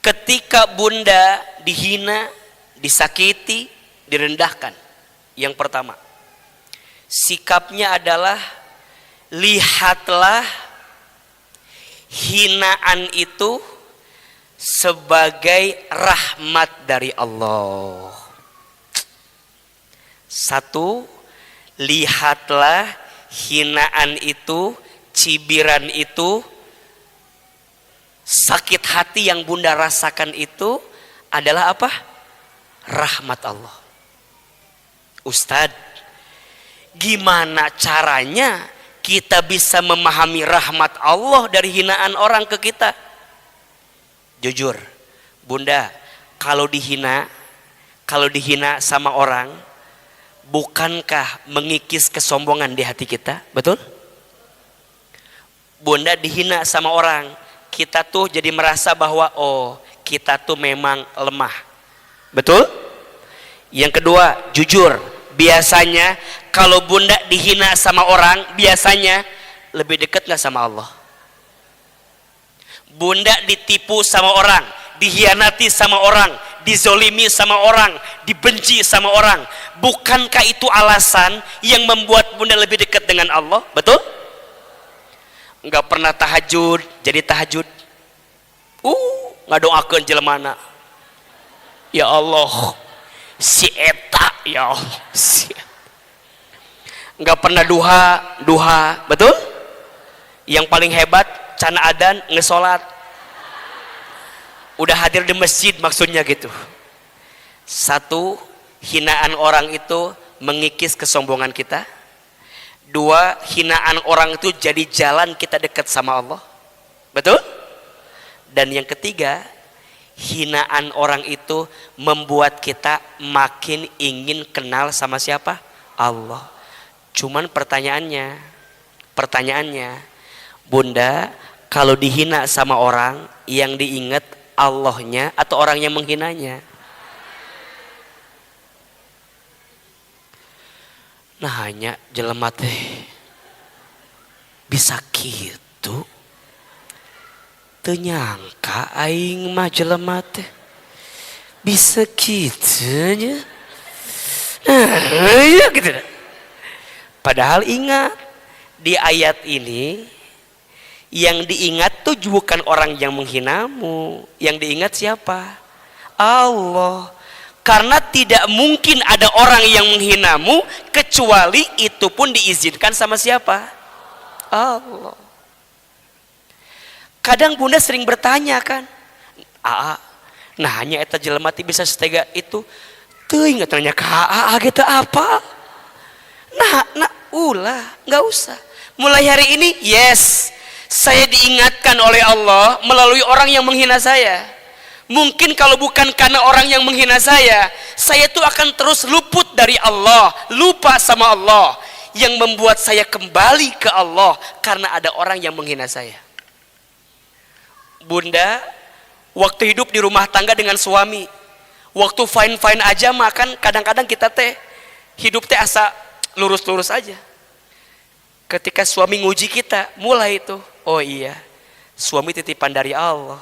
Speaker 1: Ketika bunda dihina, disakiti, direndahkan. Yang pertama, sikapnya adalah lihatlah hinaan itu sebagai rahmat dari Allah. Satu, lihatlah hinaan itu, cibiran itu, sakit hati yang bunda rasakan itu adalah apa? Rahmat Allah. Ustadz, gimana caranya kita bisa memahami rahmat Allah dari hinaan orang ke kita? Jujur, bunda, kalau dihina sama orang, bukankah mengikis kesombongan di hati kita? Betul? Bunda dihina sama orang, kita tuh jadi merasa bahwa oh, kita tuh memang lemah. Betul? Yang kedua, jujur, biasanya kalau bunda dihina sama orang, biasanya lebih dekat gak sama Allah? Bunda ditipu sama orang, dihianati sama orang, dizolimi sama orang, dibenci sama orang. Bukankah itu alasan yang membuat bunda lebih dekat dengan Allah? Betul? Enggak pernah tahajud, jadi tahajud. Ngadoakeun jelemana. Ya Allah, si eta, ya Allah. Enggak pernah duha, betul? Yang paling hebat, can adan, ngesolat. Udah hadir di masjid maksudnya gitu. Satu, hinaan orang itu mengikis kesombongan kita. Dua, hinaan orang itu jadi jalan kita dekat sama Allah. Betul? Dan yang ketiga, hinaan orang itu membuat kita makin ingin kenal sama siapa? Allah. Cuman pertanyaannya, bunda, kalau dihina sama orang, yang diingat Allahnya atau orang yang menghinanya? Nah hanya jelema teh bisa gitu, teu nyangka aing mah jelema teh bisa gitu nya. Nah, ya gitu. Padahal ingat di ayat ini yang diingat tuh bukan orang yang menghinamu, yang diingat siapa? Allah. Karena tidak mungkin ada orang yang menghinamu kecuali itu pun diizinkan sama siapa? Allah. Kadang bunda sering bertanya kan, nah hanya eta jelema teh bisa setega itu, teu inget nanya ka gitu apa? Nah, ulah, nggak usah. Mulai hari ini, yes, saya diingatkan oleh Allah melalui orang yang menghina saya. Mungkin kalau bukan karena orang yang menghina saya tuh akan terus luput dari Allah, lupa sama Allah. Yang membuat saya kembali ke Allah karena ada orang yang menghina saya. Bunda waktu hidup di rumah tangga dengan suami, waktu fine aja makan, kadang-kadang kita teh hidup teh asa lurus-lurus aja. Ketika suami nguji kita, mulai itu, oh iya, suami titipan dari Allah.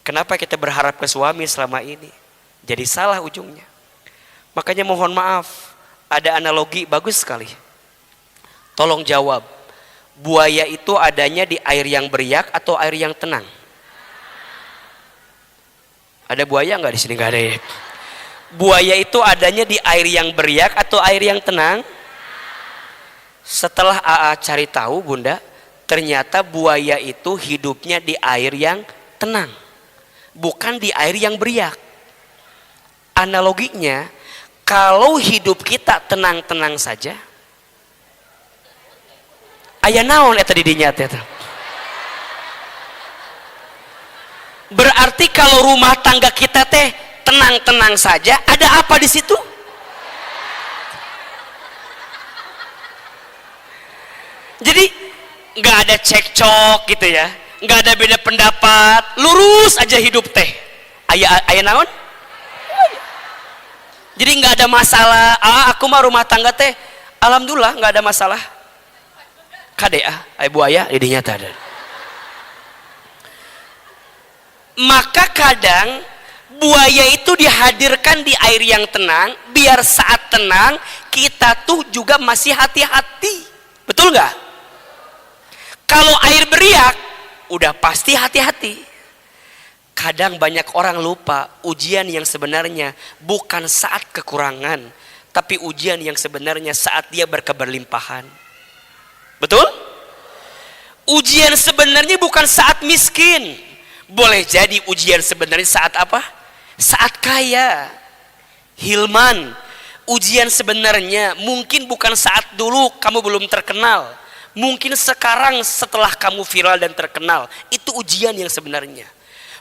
Speaker 1: Kenapa kita berharap ke suami selama ini? Jadi salah ujungnya. Makanya mohon maaf, ada analogi bagus sekali. Tolong jawab, buaya itu adanya di air yang beriak atau air yang tenang? Ada buaya nggak di sini? Nggak ada ya. Buaya itu adanya di air yang beriak atau air yang tenang? Setelah AA cari tahu Bunda, ternyata buaya itu hidupnya di air yang tenang, bukan di air yang beriak. Analoginya, kalau hidup kita tenang-tenang saja, aya naon eta di dinya teh. Berarti kalau rumah tangga kita teh tenang-tenang saja, ada apa di situ? Jadi nggak ada cekcok gitu ya, nggak ada beda pendapat, lurus aja hidup teh. Aya naon? Jadi nggak ada masalah. Aku mah rumah tangga teh, alhamdulillah nggak ada masalah. KDA, buaya didinya teh ada. Maka kadang buaya itu dihadirkan di air yang tenang, biar saat tenang kita tuh juga masih hati-hati. Betul nggak? Kalau air beriak, udah pasti hati-hati. Kadang banyak orang lupa ujian yang sebenarnya bukan saat kekurangan, tapi ujian yang sebenarnya saat dia berkeberlimpahan. Betul? Ujian sebenarnya bukan saat miskin. Boleh jadi ujian sebenarnya saat apa? Saat kaya. Hilman, ujian sebenarnya mungkin bukan saat dulu kamu belum terkenal. Mungkin sekarang setelah kamu viral dan terkenal. Itu ujian yang sebenarnya.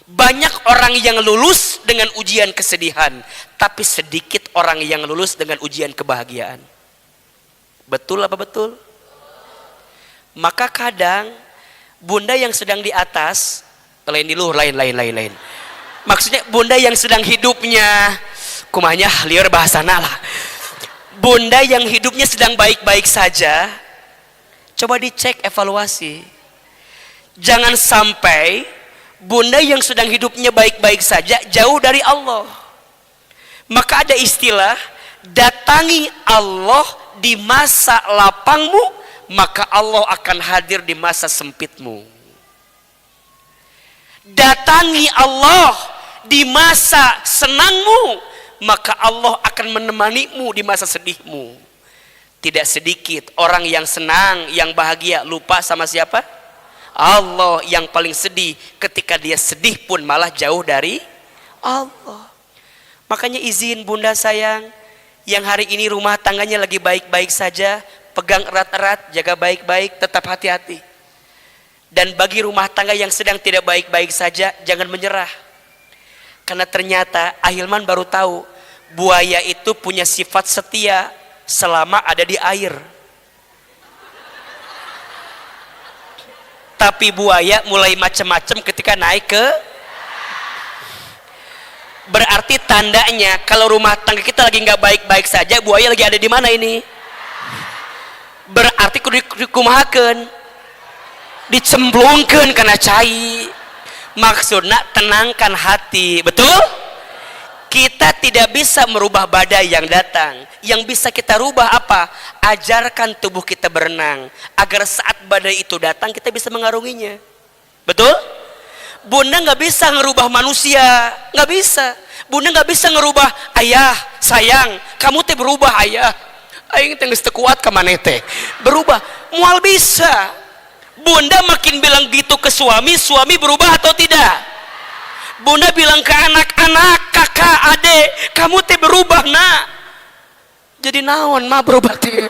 Speaker 1: Banyak orang yang lulus dengan ujian kesedihan, tapi sedikit orang yang lulus dengan ujian kebahagiaan. Betul apa betul? Maka kadang bunda yang sedang di atas, lain di luhur, lain. Maksudnya bunda yang sedang hidupnya, kumanya liar bahasana lah. Bunda yang hidupnya sedang baik-baik saja, coba dicek evaluasi. Jangan sampai bunda yang sedang hidupnya baik-baik saja jauh dari Allah. Maka ada istilah, datangi Allah di masa lapangmu, maka Allah akan hadir di masa sempitmu. Datangi Allah di masa senangmu, maka Allah akan menemanimu di masa sedihmu. Tidak sedikit orang yang senang, yang bahagia, lupa sama siapa? Allah. Yang paling sedih, ketika dia sedih pun malah jauh dari Allah. Makanya izin bunda sayang, yang hari ini rumah tangganya lagi baik-baik saja, pegang erat-erat, jaga baik-baik, tetap hati-hati. Dan bagi rumah tangga yang sedang tidak baik-baik saja, jangan menyerah. Karena ternyata Ahilman baru tahu, buaya itu punya sifat setia selama ada di air. Tapi buaya mulai macam-macam ketika naik ke. Berarti tandanya kalau rumah tangga kita lagi nggak baik-baik saja, buaya lagi ada di mana ini? Berarti kudu dikumahakeun, dicemplungkeun kana cai. Maksudnya tenangkan hati. Betul? Kita tidak bisa merubah badai yang datang. Yang bisa kita rubah apa? Ajarkan tubuh kita berenang, agar saat badai itu datang kita bisa mengarunginya. Betul? Bunda nggak bisa ngerubah manusia, nggak bisa. Bunda nggak bisa ngerubah ayah, sayang, kamu teh berubah ayah. Aing teh geus teu kuat ka maneh teh. Berubah, moal bisa. Bunda makin bilang gitu ke suami, suami berubah atau tidak? Bunda bilang ke anak-anak, kakak, adik, kamu teh berubah nak. Jadi naon mah berubah teh?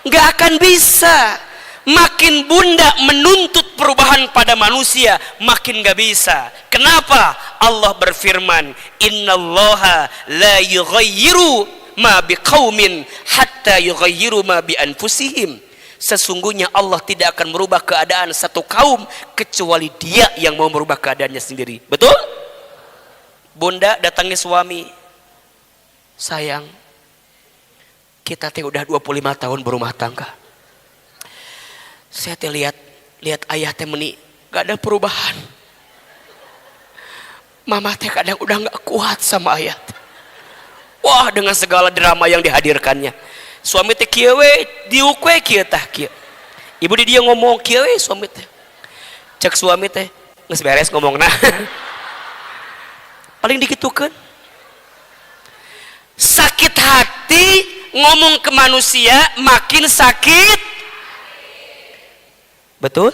Speaker 1: Nggak akan bisa. Makin bunda menuntut perubahan pada manusia, makin nggak bisa. Kenapa? Allah berfirman, Innallaha la yughayyiru ma biqaumin hatta yughayyiru ma bi anfusihim. Sesungguhnya Allah tidak akan merubah keadaan satu kaum kecuali Dia yang mau merubah keadaannya sendiri. Betul? Bunda datangi suami, sayang, kita teh udah 25 tahun berumah tangga. Saya teh lihat ayah teh meni gak ada perubahan. Mama teh kadang udah gak kuat sama ayah. Wah, dengan segala drama yang dihadirkannya. Suami teh kieu we diuk we kieu tah kieu. Ibu di dia ngomong kieu we suami teh. Cek suami teh geus beres ngomongna. Paling dikitukeun. Sakit hati ngomong ke manusia makin sakit. Betul?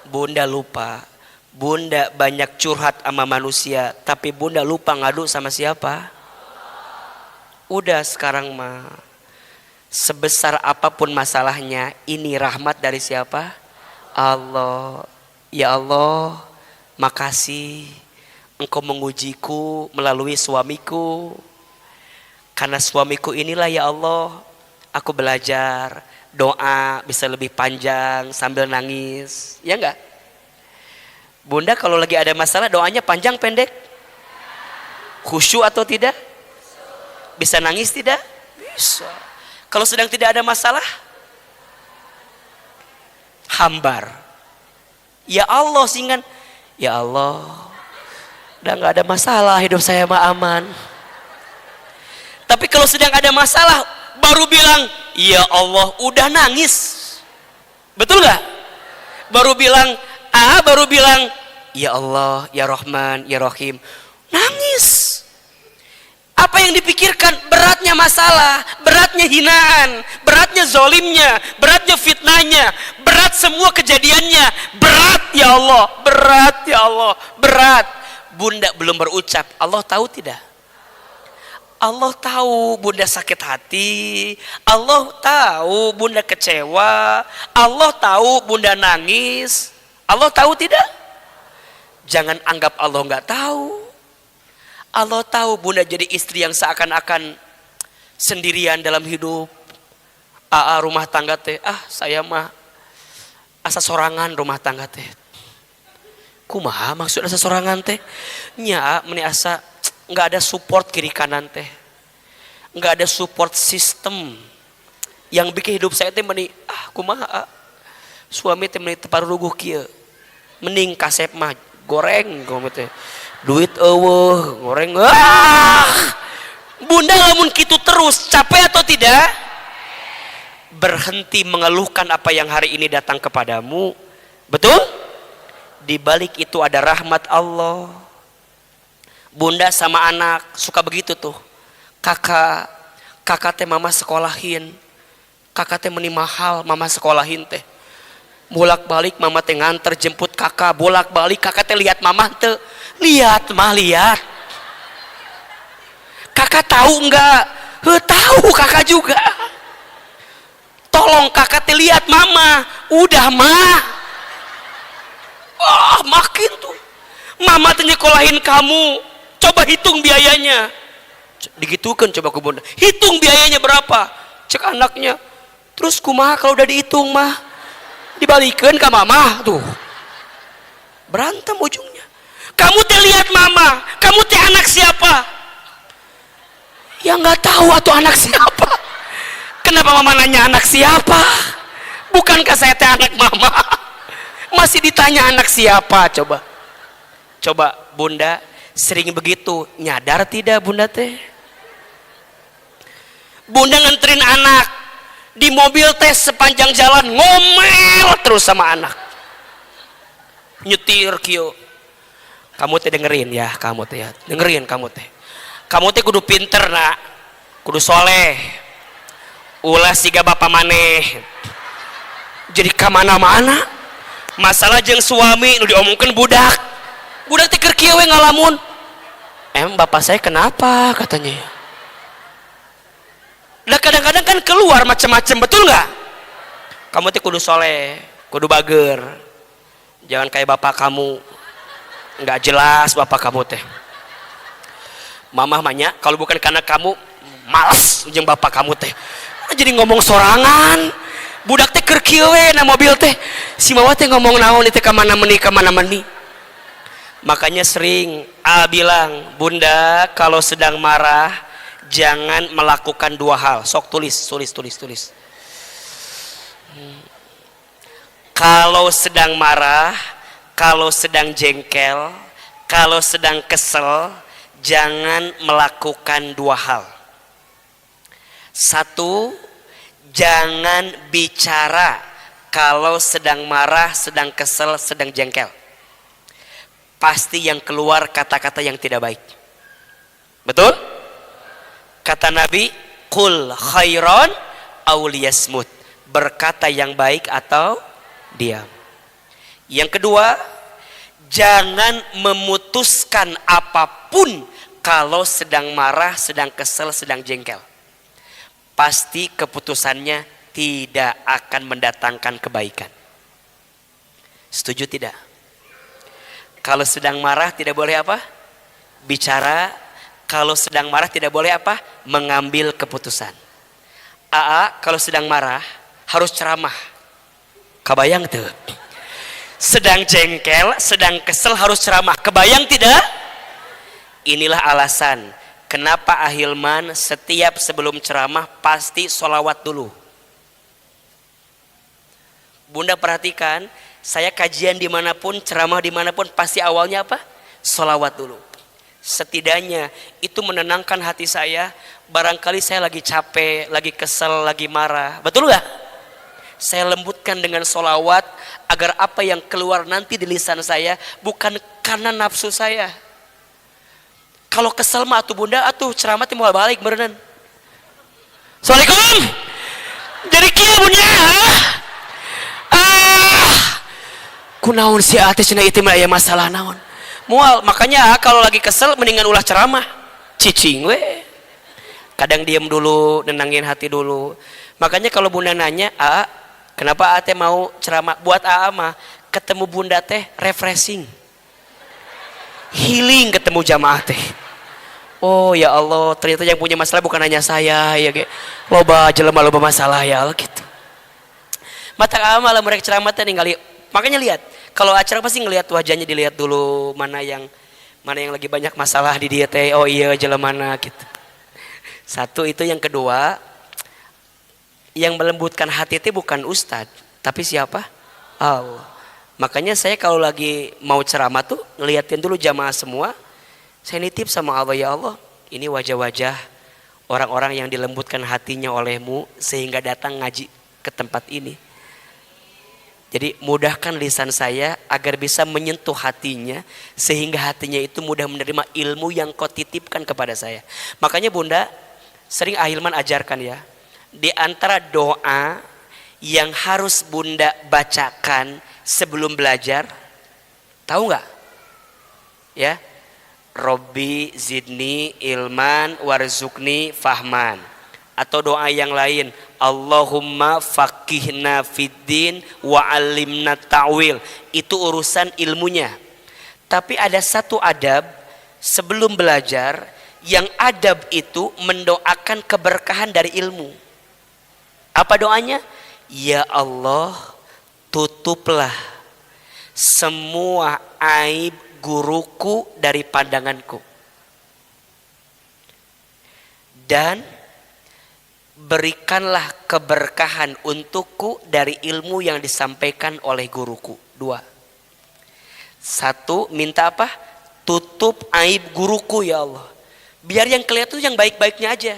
Speaker 1: Bunda lupa. Bunda banyak curhat sama manusia, tapi bunda lupa ngadu sama siapa? Udah sekarang mah sebesar apapun masalahnya, ini rahmat dari siapa? Allah. Ya Allah, makasih Engkau mengujiku melalui suamiku. Karena suamiku inilah ya Allah, aku belajar doa bisa lebih panjang sambil nangis. Ya enggak? Bunda kalau lagi ada masalah doanya panjang pendek? Khusyuk atau tidak? Bisa nangis tidak? Bisa. Kalau sedang tidak ada masalah? Hambar. Ya Allah singan. Ya Allah, udah gak ada masalah, hidup saya mah aman. Tapi kalau sedang ada masalah baru bilang ya Allah, udah nangis. Betul gak? Baru bilang baru bilang ya Allah, ya Rahman, ya Rahim, nangis. Apa yang dipikirkan? Beratnya masalah, beratnya hinaan, beratnya zolimnya, beratnya fitnahnya, berat semua kejadiannya. Berat ya Allah, berat ya Allah, berat. Bunda belum berucap, Allah tahu tidak? Allah tahu bunda sakit hati, Allah tahu bunda kecewa, Allah tahu bunda nangis. Allah tahu tidak? Jangan anggap Allah nggak tahu. Allah tahu bunda jadi istri yang seakan-akan sendirian dalam hidup. Rumah tangga teh, saya mah asa sorangan rumah tangga teh. Kumaha maksud asa sorangan teh? Nya meni asa nggak ada support kiri kanan teh, nggak ada support system yang bikin hidup saya teh meni kumaha suami teh meni teparuguh kieu, mending kasep mah goreng kumaha teh duit eueuh goreng. Bunda lamun kitu terus capek atau tidak? Berhenti mengeluhkan apa yang hari ini datang kepadamu. Betul? Di balik itu ada rahmat Allah. Bunda sama anak suka begitu tuh. Kakak teh mama sekolahin. Kakak teh meni mahal mama sekolahin teh. Bolak-balik mama teh nganter jemput kakak, bolak-balik kakak teh lihat mama teh. Lihat mah lihat. Kakak tahu enggak? Tahu kakak juga. Tolong kakak teh lihat mama. Udah mah. Makin tuh. Mama teh nyekolahin kamu. Coba hitung biayanya. Digitukan coba ke bunda. Hitung biayanya berapa? Cek anaknya. Terus kumaha kalau udah dihitung mah? Dibalikin ke mama tuh. Berantem ujungnya. Kamu teh lihat mama. Kamu teh anak siapa? Ya nggak tahu atau anak siapa. Kenapa mama nanya anak siapa? Bukankah saya teh anak mama? Masih ditanya anak siapa? Coba bunda sering begitu, nyadar tidak bunda teh? Bunda nganterin anak di mobil teh sepanjang jalan ngomel terus sama anak. Nyetir kio. Kamu teh dengerin ya, kamu teh ya. Dengerin kamu teh. Kamu teh kudu pinter nak, kudu soleh. Ulah siga bapak maneh. Jadi kamana-mana. Masalah jeung suami nu diomongkeun budak. Budak teh keur kieu we ngalamun. Bapak saya kenapa katanya. Nah kadang-kadang kan keluar macam-macam, betul nggak? Kamu teh kudu soleh, kudu bager. Jangan kayak bapak kamu. Nggak jelas bapak kamu teh. Mama mahnya kalau bukan karena kamu malas jeung bapak kamu teh. Jadi ngomong sorangan. budak teh keur kieu we na mobil teh si mama teh ngomong naon teh ka mana-mani. Makanya sering bilang, bunda kalau sedang marah jangan melakukan dua hal. Sok tulis. Kalau sedang marah, kalau sedang jengkel, kalau sedang kesel, jangan melakukan dua hal. Satu, jangan bicara kalau sedang marah, sedang kesel, sedang jengkel. Pasti yang keluar kata-kata yang tidak baik. Betul? Kata Nabi, qul khairan aw liyasmut. Berkata yang baik atau diam. Yang kedua, jangan memutuskan apapun kalau sedang marah, sedang kesel, sedang jengkel. Pasti keputusannya tidak akan mendatangkan kebaikan. Setuju tidak? Kalau sedang marah tidak boleh apa? Bicara. Kalau sedang marah tidak boleh apa? Mengambil keputusan. Kalau sedang marah harus ceramah. Kebayang tuh? Sedang jengkel, sedang kesel harus ceramah. Kebayang tidak? Inilah alasan kenapa Ahilman setiap sebelum ceramah pasti sholawat dulu. Bunda perhatikan, saya kajian dimanapun, ceramah dimanapun, pasti awalnya apa? Sholawat dulu. Setidaknya itu menenangkan hati saya. Barangkali saya lagi capek, lagi kesel, lagi marah. Betul gak? Saya lembutkan dengan sholawat agar apa yang keluar nanti di lisan saya bukan karena nafsu saya. Kalau kesel mah atuh bunda, atuh ceramah mau balik berenang. Assalamualaikum. Jadi kieu bunda. Kunaon si ate cenah ieu mah aya masalah naon. Moal, makanya kalau lagi kesel mendingan ulah ceramah. Cicing we. Kadang diam dulu, nenangin hati dulu. Makanya kalau bunda nanya, kenapa ate mau ceramah? Buat mah ketemu bunda teh refreshing. Healing ketemu jamaah teh. Oh ya Allah, ternyata yang punya masalah bukan hanya saya ya ge. Loba jelema loba masalah ya Allah gitu. Mata malah mereka ceramah teh ningali. Makanya lihat, kalau acara pasti ngelihat wajahnya, dilihat dulu mana yang lagi banyak masalah di dia teh. Oh iya jelemana gitu. Satu itu. Yang kedua, yang melembutkan hati itu bukan ustadz, tapi siapa? Allah. Makanya saya kalau lagi mau ceramah tuh ngeliatin dulu jamaah semua. Saya nitip sama Allah, ya Allah, ini wajah-wajah orang-orang yang dilembutkan hatinya olehmu sehingga datang ngaji ke tempat ini. Jadi mudahkan lisan saya agar bisa menyentuh hatinya sehingga hatinya itu mudah menerima ilmu yang kau titipkan kepada saya. Makanya bunda sering Ahilman ajarkan ya, di antara doa yang harus bunda bacakan sebelum belajar, tahu nggak? Ya, Robbi zidni ilman warzukni fahman. Atau doa yang lain, Allahumma faqihna fiddin wa alimna ta'wil. Itu urusan ilmunya. Tapi ada satu adab sebelum belajar, yang adab itu mendoakan keberkahan dari ilmu. Apa doanya? Ya Allah, tutuplah semua aib guruku dari pandanganku. Dan berikanlah keberkahan untukku dari ilmu yang disampaikan oleh guruku. 2. 1, minta apa? Tutup aib guruku ya Allah. Biar yang kelihatan itu yang baik-baiknya aja.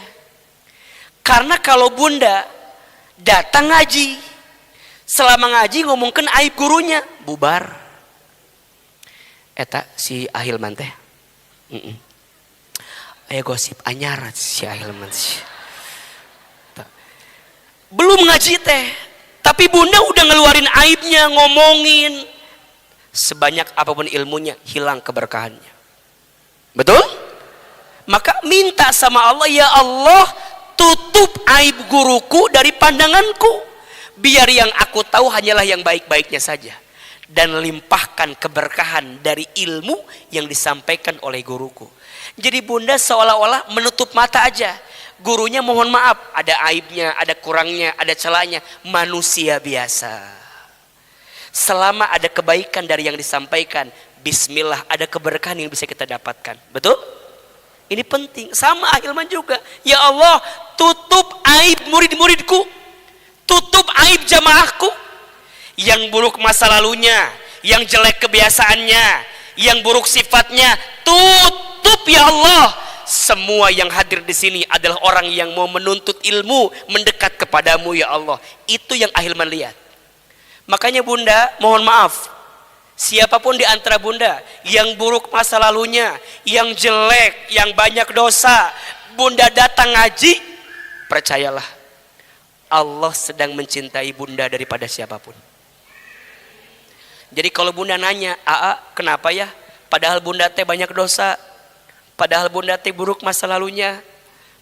Speaker 1: Karena kalau bunda datang ngaji, selama ngaji ngomongkan aib gurunya, bubar. Eta si Ahilman teh. Aya gosip anyar si Ahilman sih. Belum ngaji teh, tapi bunda udah ngeluarin aibnya, ngomongin. Sebanyak apapun ilmunya, hilang keberkahannya. Betul? Maka minta sama Allah, ya Allah, tutup aib guruku dari pandanganku. Biar yang aku tahu hanyalah yang baik-baiknya saja. Dan limpahkan keberkahan dari ilmu yang disampaikan oleh guruku. Jadi bunda seolah-olah menutup mata aja. Gurunya mohon maaf, ada aibnya, ada kurangnya, ada celahnya. Manusia biasa. Selama ada kebaikan dari yang disampaikan, bismillah, ada keberkahan yang bisa kita dapatkan. Betul? Ini penting. Sama Ahilman juga. Ya Allah, tutup aib murid-muridku. Tutup aib jamaahku. Yang buruk masa lalunya, yang jelek kebiasaannya, yang buruk sifatnya, tutup ya Allah. Semua yang hadir di sini adalah orang yang mau menuntut ilmu, mendekat kepadamu ya Allah. Itu yang Ahilman lihat. Makanya bunda, mohon maaf, siapapun di antara bunda yang buruk masa lalunya, yang jelek, yang banyak dosa, bunda datang ngaji, percayalah, Allah sedang mencintai bunda daripada siapapun. Jadi kalau bunda nanya, "Aa, kenapa ya? Padahal bunda teh banyak dosa. Padahal bunda teh buruk masa lalunya.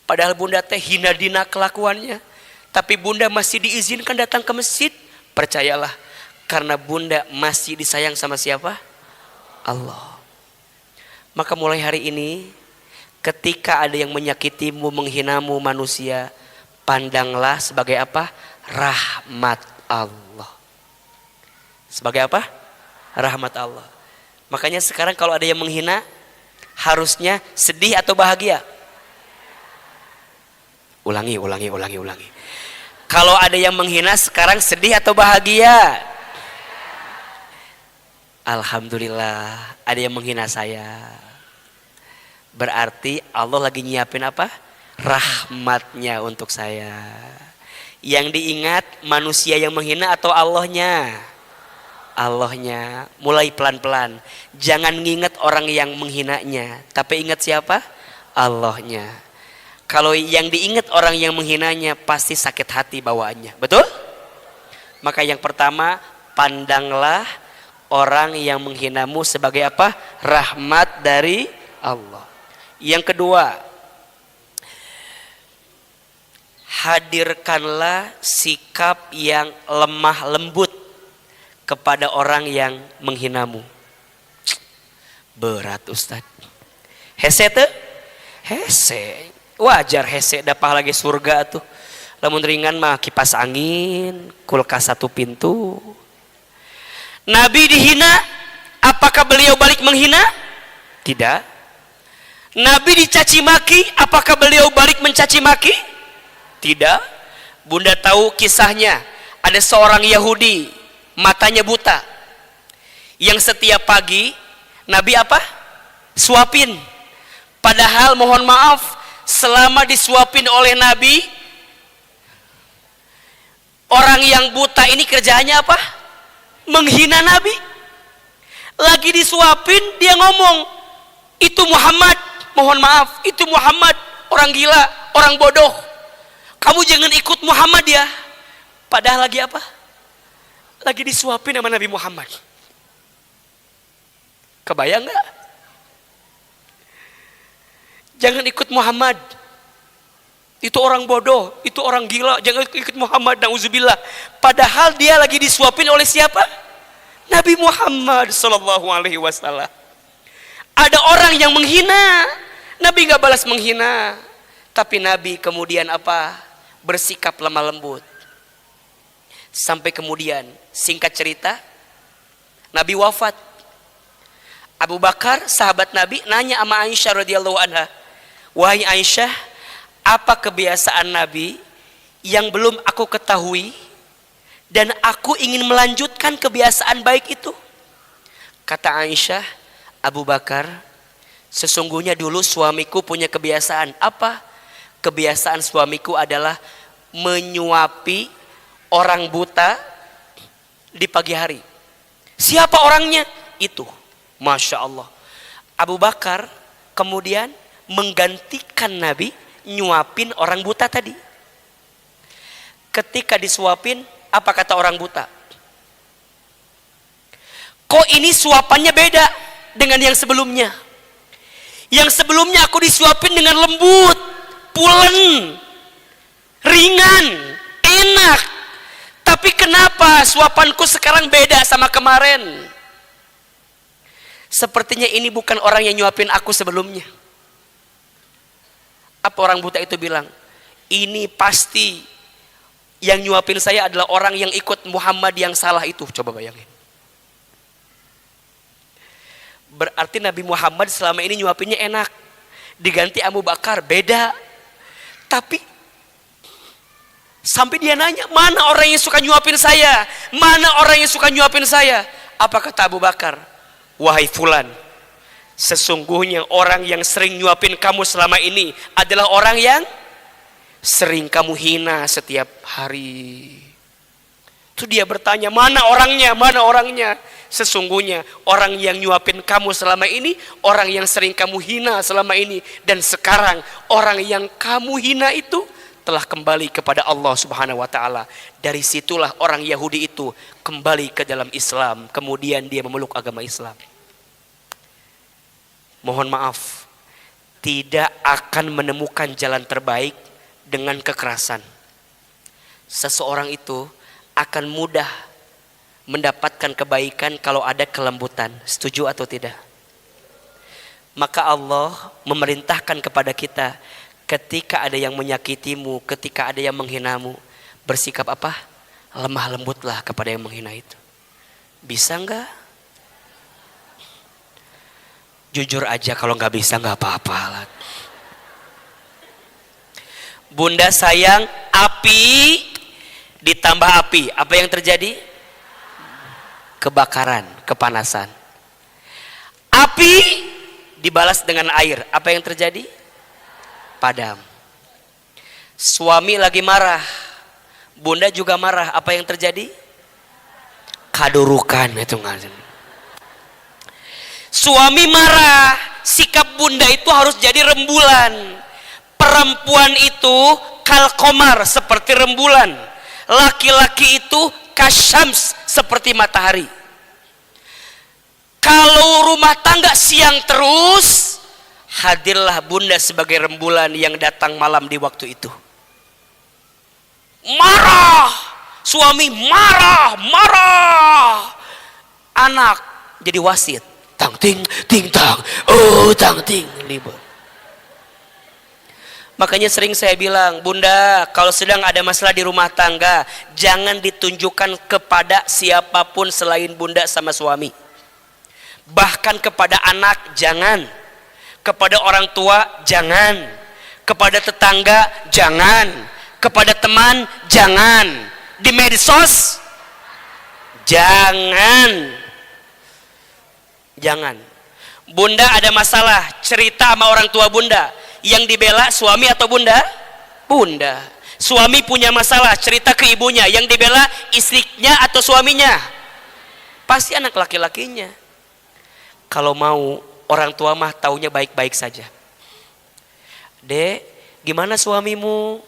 Speaker 1: Padahal bunda teh hina dina kelakuannya. Tapi bunda masih diizinkan datang ke masjid." Percayalah, karena bunda masih disayang sama siapa? Allah. Maka mulai hari ini, ketika ada yang menyakitimu, menghinamu manusia, pandanglah sebagai apa? Rahmat Allah. Sebagai apa? Rahmat Allah. Makanya sekarang kalau ada yang menghina, harusnya sedih atau bahagia? Ulangi. Kalau ada yang menghina sekarang sedih atau bahagia? Alhamdulillah, ada yang menghina saya. Berarti Allah lagi nyiapin apa? Rahmatnya untuk saya. Yang diingat manusia yang menghina atau Allahnya? Allahnya. Mulai pelan-pelan. Jangan nginget orang yang menghinanya, tapi ingat siapa? Allahnya. Kalau yang diingat orang yang menghinanya, pasti sakit hati bawaannya. Betul? Maka yang pertama, pandanglah orang yang menghinamu sebagai apa? Rahmat dari Allah. Yang kedua, hadirkanlah sikap yang lemah lembut kepada orang yang menghinamu. Berat Ustaz. Hese tuh? Hese. Wajar hese, dapah lagi surga tuh. Lamun ringan mah kipas angin, kulkas satu pintu. Nabi dihina, apakah beliau balik menghina? Tidak. Nabi dicaci maki, apakah beliau balik mencaci maki? Tidak. Bunda tahu kisahnya. Ada seorang Yahudi, matanya buta, yang setiap pagi Nabi apa? Suapin. Padahal mohon maaf, selama disuapin oleh Nabi, orang yang buta ini kerjaannya apa? Menghina Nabi. Lagi disuapin dia ngomong, "Itu Muhammad, mohon maaf, itu Muhammad, orang gila, orang bodoh. Kamu jangan ikut Muhammad ya." Padahal lagi apa? Lagi disuapin sama Nabi Muhammad. Kebayang gak? Jangan ikut Muhammad. Itu orang bodoh, itu orang gila, jangan ikut Muhammad, na'udzubillah. Padahal dia lagi disuapin oleh siapa? Nabi Muhammad sallallahu alaihi wasallam. Ada orang yang menghina, Nabi gak balas menghina. Tapi Nabi kemudian apa? Bersikap lemah lembut. Sampai kemudian, singkat cerita, Nabi wafat. Abu Bakar, sahabat Nabi, nanya sama Aisyah radhiyallahu anha, "Wahai Aisyah, apa kebiasaan Nabi yang belum aku ketahui dan aku ingin melanjutkan kebiasaan baik itu?" Kata Aisyah, "Abu Bakar, sesungguhnya dulu suamiku punya kebiasaan." Apa? Kebiasaan suamiku adalah menyuapi orang buta di pagi hari. Siapa orangnya? Itu. Masya Allah. Abu Bakar kemudian menggantikan Nabi nyuapin orang buta tadi. Ketika disuapin, apa kata orang buta? Kok ini suapannya beda dengan yang sebelumnya? Yang sebelumnya aku disuapin dengan lembut, pulen, ringan, enak. Tapi kenapa suapanku sekarang beda sama kemarin? Sepertinya ini bukan orang yang nyuapin aku sebelumnya. Apa orang buta itu bilang? Ini pasti yang nyuapin saya adalah orang yang ikut Muhammad yang salah itu. Coba bayangin. Berarti Nabi Muhammad selama ini nyuapinnya enak. Diganti Abu Bakar, beda. Tapi sampai dia nanya, mana orang yang suka nyuapin saya? Mana orang yang suka nyuapin saya? Apa kata Abu Bakar? Wahai fulan, sesungguhnya orang yang sering nyuapin kamu selama ini adalah orang yang sering kamu hina setiap hari. Itu dia bertanya, mana orangnya? Mana orangnya? Sesungguhnya orang yang nyuapin kamu selama ini, orang yang sering kamu hina selama ini, dan sekarang orang yang kamu hina itu telah kembali kepada Allah Subhanahu wa taala. Dari situlah orang Yahudi itu kembali ke dalam Islam, kemudian dia memeluk agama Islam. Mohon maaf, tidak akan menemukan jalan terbaik dengan kekerasan. Seseorang itu akan mudah mendapatkan kebaikan kalau ada kelembutan. Setuju atau tidak? Maka Allah memerintahkan kepada kita, ketika ada yang menyakitimu, ketika ada yang menghinamu, bersikap apa? Lemah lembutlah kepada yang menghina itu. Bisa enggak? Jujur aja, kalau nggak bisa nggak apa-apa. Bunda sayang, api ditambah api, apa yang terjadi? Kebakaran, kepanasan. Api dibalas dengan air, apa yang terjadi? Padam. Suami lagi marah, bunda juga marah, apa yang terjadi? Kadurukan itu nggak. Suami marah, sikap bunda itu harus jadi rembulan. Perempuan itu kalkomar, seperti rembulan. Laki-laki itu kasyams, seperti matahari. Kalau rumah tangga siang terus, hadirlah bunda sebagai rembulan yang datang malam di waktu itu. Marah, suami marah. Anak jadi wasit. Tang ting ting tang, oh tang ting libur. Makanya sering saya bilang, bunda, kalau sedang ada masalah di rumah tangga, jangan ditunjukkan kepada siapapun selain bunda sama suami. Bahkan kepada anak jangan, kepada orang tua jangan, kepada tetangga jangan, kepada teman jangan, di medsos jangan. Jangan. Bunda ada masalah, cerita sama orang tua bunda. Yang dibela suami atau bunda? Bunda. Suami punya masalah, cerita ke ibunya. Yang dibela istrinya atau suaminya? Pasti anak laki-lakinya. Kalau mau, orang tua mah taunya baik-baik saja. Dek, gimana suamimu?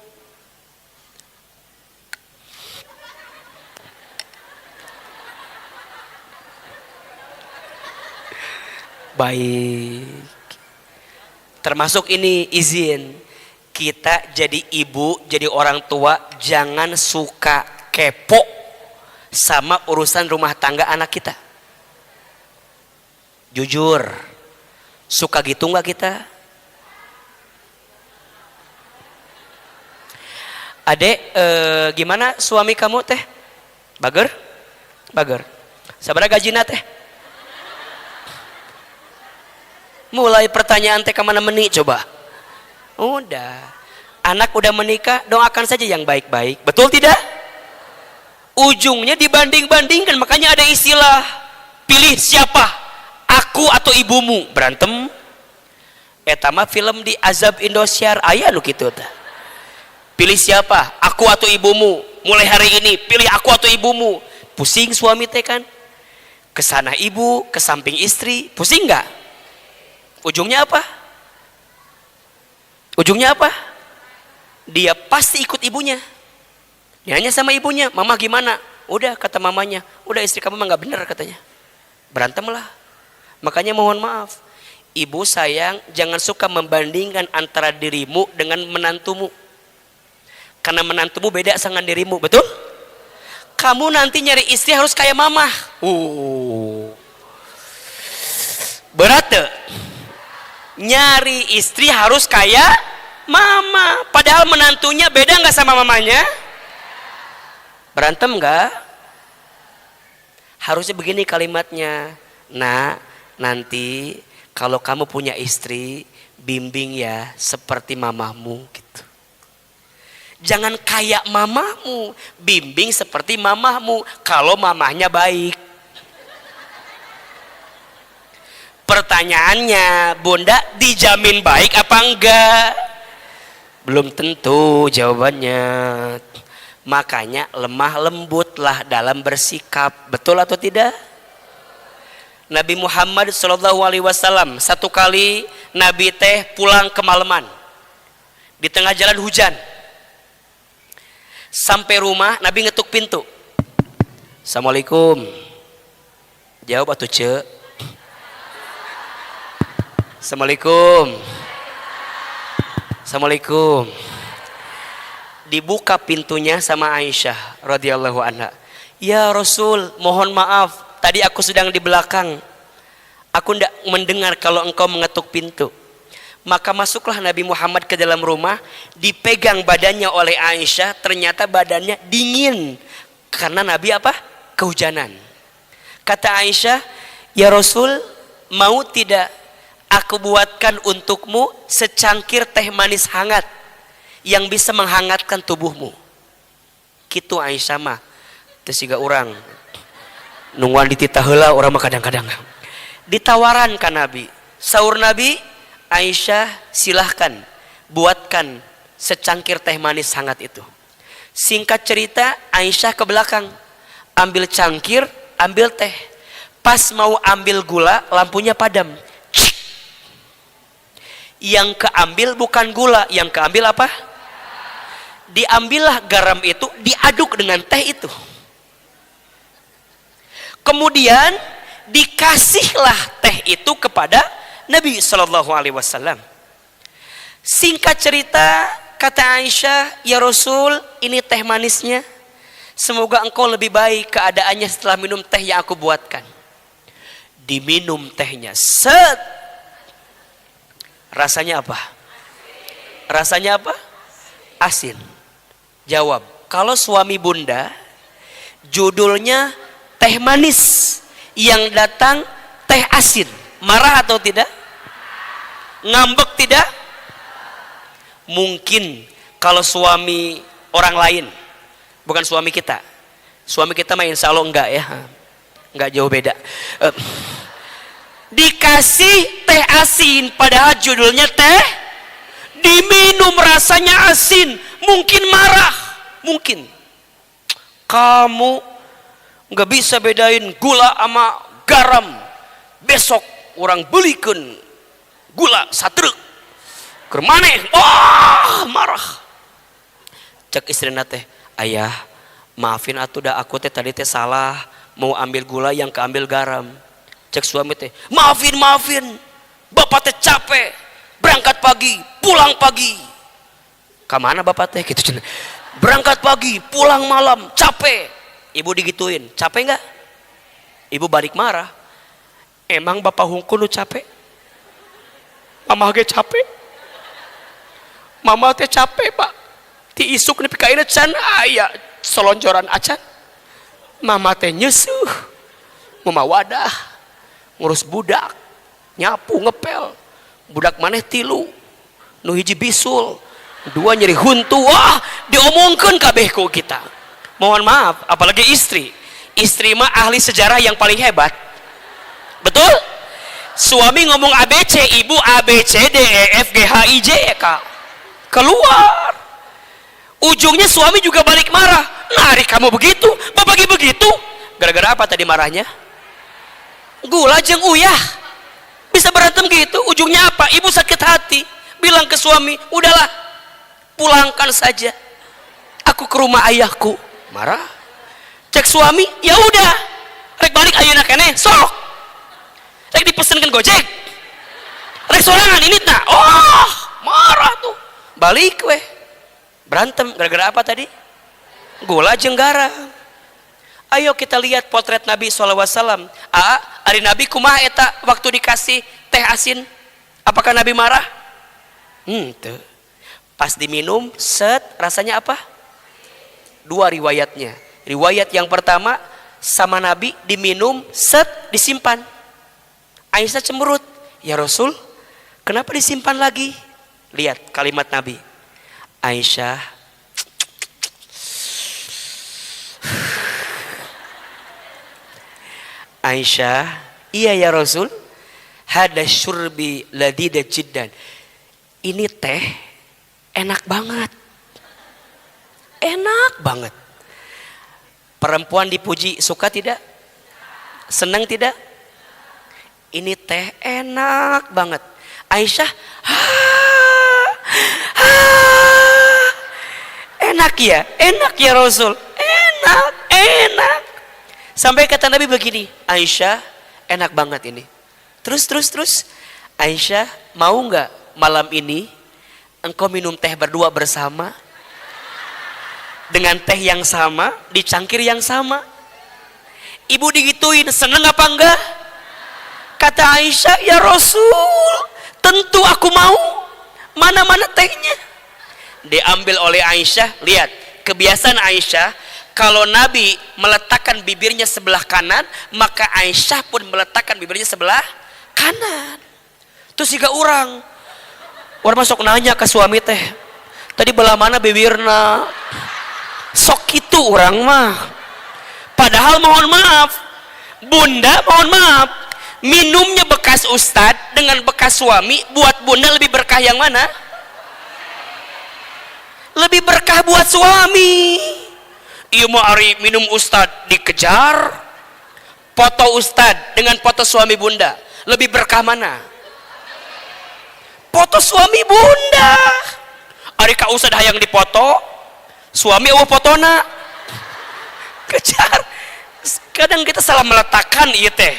Speaker 1: Baik. Termasuk ini izin, kita jadi ibu, jadi orang tua, jangan suka kepo sama urusan rumah tangga anak kita. Jujur, suka gitu nggak kita? Adek, gimana suami kamu teh? Bager? Bager. Sabaraha gajina teh? Mulai pertanyaan teh kemana meni coba. Udah, anak udah menikah, doakan saja yang baik-baik. Betul tidak? Ujungnya dibanding-bandingkan, makanya ada istilah, pilih siapa, aku atau ibumu. Berantem. Eta mah film di Azab Indosiar aya nu kitu teh. Pilih siapa, aku atau ibumu. Mulai hari ini pilih aku atau ibumu. Pusing suami teh kan. Kesana ibu, ke samping istri, pusing nggak? Ujungnya apa? Ujungnya apa? Dia pasti ikut ibunya. Dia nanya sama ibunya, mama gimana? Udah, kata mamanya, udah istri kamu mah nggak bener katanya. Berantemlah. Makanya mohon maaf, ibu sayang, jangan suka membandingkan antara dirimu dengan menantumu. Karena menantumu beda dengan dirimu, betul? Kamu nanti nyari istri harus kayak mama. Berat deh. Nyari istri harus kayak Mama. Padahal menantunya beda nggak sama mamanya? Berantem nggak? Harusnya begini kalimatnya. Nah, nanti kalau kamu punya istri, bimbing ya seperti mamamu gitu. Jangan kayak mamamu, bimbing seperti mamamu kalau mamahnya baik. Pertanyaannya, Bunda dijamin baik apa enggak? Belum tentu jawabannya. Makanya lemah lembutlah dalam bersikap. Betul atau tidak? Nabi Muhammad SAW satu kali Nabi teh pulang kemalaman di tengah jalan hujan. Sampai rumah Nabi ngetuk pintu. Assalamualaikum. Jawab atuh ce. Assalamualaikum. Assalamualaikum. Dibuka pintunya sama Aisyah radhiyallahu anha. Ya Rasul, mohon maaf, tadi aku sedang di belakang. Aku tidak mendengar kalau engkau mengetuk pintu. Maka masuklah Nabi Muhammad ke dalam rumah, dipegang badannya oleh Aisyah, ternyata badannya dingin karena Nabi apa? Kehujanan. Kata Aisyah, ya Rasul, mau tidak aku buatkan untukmu secangkir teh manis hangat yang bisa menghangatkan tubuhmu. Kitu Aisyah mah teu siga urang. Nungguan dititah heula urang mah kadang-kadang. Ditawaran ka Nabi. Saur Nabi, Aisyah silahkan buatkan secangkir teh manis hangat itu. Singkat cerita, Aisyah ke belakang ambil cangkir, ambil teh. Pas mau ambil gula, lampunya padam. Yang keambil bukan gula, yang keambil apa? Diambillah garam itu, diaduk dengan teh itu. Kemudian dikasihlah teh itu kepada Nabi SAW. Singkat cerita, kata Aisyah, ya Rasul, ini teh manisnya. Semoga engkau lebih baik keadaannya setelah minum teh yang aku buatkan. Diminum tehnya, set. Rasanya apa? Rasanya apa? Asin. Jawab, kalau suami Bunda, judulnya teh manis, yang datang teh asin. Marah atau tidak? Ngambek tidak? Mungkin kalau suami orang lain, bukan suami kita. Suami kita mah insya Allah enggak ya. Enggak jauh beda. Dikasih teh asin padahal judulnya teh, diminum rasanya asin, mungkin marah, mungkin kamu nggak bisa bedain gula sama garam, besok orang belikan gula satruk kermaneh, wah marah. Cek istrina teh, ayah maafin atuh dah aku teh tadi teh salah mau ambil gula yang keambil garam. Cek suami teh, maafin, bapak teh capek, berangkat pagi, pulang pagi. Kamana bapak teh? Gitu, berangkat pagi, pulang malam, capek. Ibu digituin, capek nggak? Ibu balik marah. Emang bapak hungkul lu capek? Mama ge capek. Mama teh capek pak. Ti isuk nepi ka ieu can aya selonjoran acan. Mama teh nyeusuh, memawadah. Ngurus budak, nyapu ngepel, budak maneh 3, nu hiji bisul, 2 nyeri huntu. Wah diomongkeun kabeh ku kita. Mohon maaf, apalagi istri mah ahli sejarah yang paling hebat. Betul? Suami ngomong ABC, ibu ABCDEFGHIJ K, keluar. Ujungnya suami juga balik marah. Nah hari kamu begitu, bapak begitu. Gara-gara apa tadi marahnya? Gula jeung uyah. Bisa berantem gitu, ujungnya apa? Ibu sakit hati, bilang ke suami, udahlah pulangkan saja aku ke rumah ayahku. Marah. Cek suami, ya udah rek balik ayeuna keneh sok, rek dipesenkeun Gojek, rek sorangan ini nah. Oh marah tuh, balik weh. Berantem gara-gara apa tadi? Gula jeung garam. Ayo kita lihat potret Nabi SAW. Ari Nabi kumaha eta waktu dikasih teh asin? Apakah Nabi marah? Tuh. Pas diminum, set, rasanya apa? Dua riwayatnya. Riwayat yang pertama, sama Nabi diminum, set, disimpan. Aisyah cemberut, ya Rasul, kenapa disimpan lagi? Lihat kalimat Nabi. Aisyah, iya ya Rasul, hada syurbi ladida jiddan. Ini teh enak banget. Enak banget. Perempuan dipuji suka tidak? Senang tidak? Ini teh enak banget. Aisyah, enak ya Rasul, enak. Sampai kata Nabi begini, Aisyah, enak banget ini. Terus, Aisyah, mau nggak malam ini engkau minum teh berdua bersama? Dengan teh yang sama, di cangkir yang sama. Ibu digituin, seneng apa enggak? Kata Aisyah, ya Rasul, tentu aku mau. Mana tehnya? Diambil oleh Aisyah. Lihat, kebiasaan Aisyah, kalau Nabi meletakkan bibirnya sebelah kanan, maka Aisyah pun meletakkan bibirnya sebelah kanan. Terus juga orang masuk nanya ke suami teh, tadi belah mana bibirna? Sok itu orang mah. Padahal mohon maaf, bunda mohon maaf, minumnya bekas ustad dengan bekas suami, buat bunda lebih berkah yang mana? Lebih berkah buat suami. Iya mau ari minum ustad dikejar, foto ustad dengan foto suami bunda, lebih berkah mana? Foto suami bunda. Ari ka ustad hayang dipoto, suami eueuh fotona. Kejar. Kadang kita salah meletakkan ieu teh.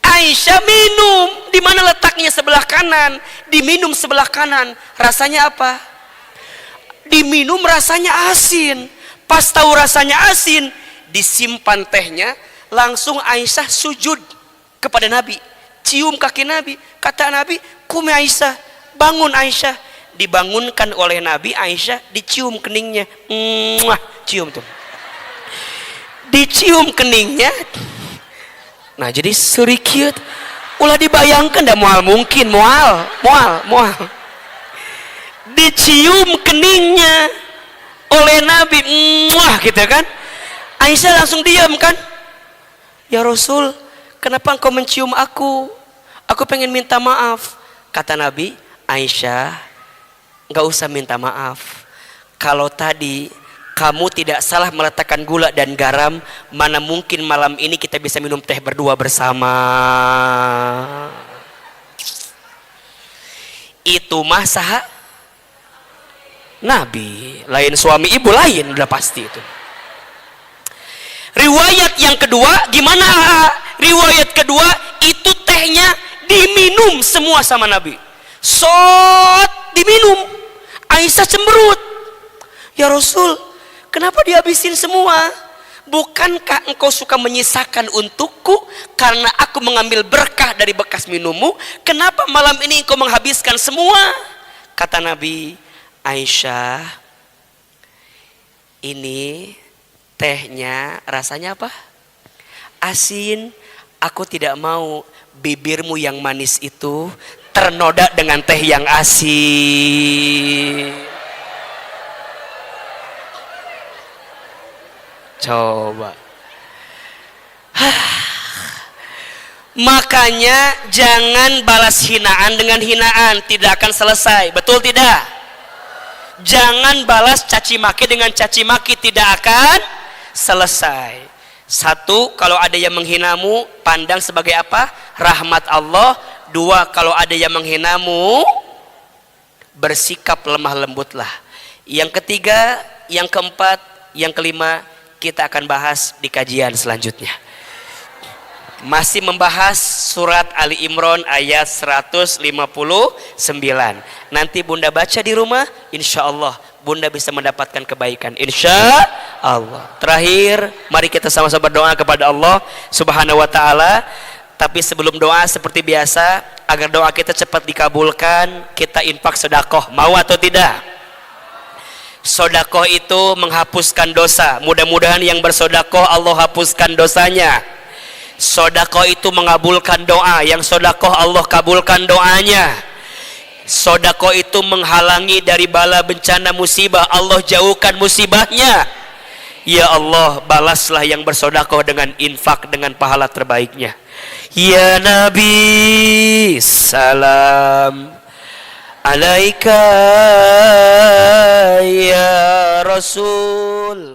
Speaker 1: Aisyah minum, di mana letaknya sebelah kanan, diminum sebelah kanan. Rasanya apa? Diminum rasanya asin. Pas tahu rasanya asin, disimpan tehnya, langsung Aisyah sujud kepada Nabi, cium kaki Nabi. Kata Nabi, "Kumi Aisyah, bangun Aisyah." Dibangunkan oleh Nabi, Aisyah dicium keningnya. Cium tuh. Dicium keningnya. Nah, jadi sedikit ulah dibayangkan dah moal mungkin moal. Dicium keningnya oleh Nabi, gitu kan? Aisyah langsung diam kan? Ya Rasul, kenapa engkau mencium aku? Aku pengen minta maaf. Kata Nabi, Aisyah, enggak usah minta maaf. Kalau tadi kamu tidak salah meletakkan gula dan garam, mana mungkin malam ini kita bisa minum teh berdua bersama. Itu mah saha Nabi, lain suami ibu lain, udah pasti itu. Riwayat yang kedua, gimana? Riwayat kedua, itu tehnya diminum semua sama Nabi. Diminum. Aisyah cemberut. Ya Rasul, kenapa dihabisin semua? Bukankah engkau suka menyisakan untukku karena aku mengambil berkah dari bekas minummu? Kenapa malam ini engkau menghabiskan semua? Kata Nabi, Aisyah, ini tehnya rasanya apa? Asin. Aku tidak mau bibirmu yang manis itu ternoda dengan teh yang asin. Coba. Makanya jangan balas hinaan dengan hinaan, tidak akan selesai. Betul tidak? Jangan balas caci maki dengan caci maki, tidak akan selesai. Satu, kalau ada yang menghinamu, pandang sebagai apa? Rahmat Allah. Dua, kalau ada yang menghinamu, bersikap lemah lembutlah. Yang ketiga, yang keempat, yang kelima, kita akan bahas di kajian selanjutnya. Masih membahas surat Ali Imran ayat 159. Nanti bunda baca di rumah, insya Allah bunda bisa mendapatkan kebaikan, insya Allah. Terakhir, mari kita sama-sama berdoa kepada Allah Subhanahu wa ta'ala. Tapi sebelum doa, seperti biasa, agar doa kita cepat dikabulkan, kita infak sedekah. Mau atau tidak? Sedekah itu menghapuskan dosa. Mudah-mudahan yang bersedekah Allah hapuskan dosanya. Sedekah itu mengabulkan doa. Yang sedekah Allah kabulkan doanya. Sedekah itu menghalangi dari bala bencana musibah, Allah jauhkan musibahnya. Ya Allah, balaslah yang bersedekah dengan infak dengan pahala terbaiknya. Ya Nabi, salam alaika ya Rasul.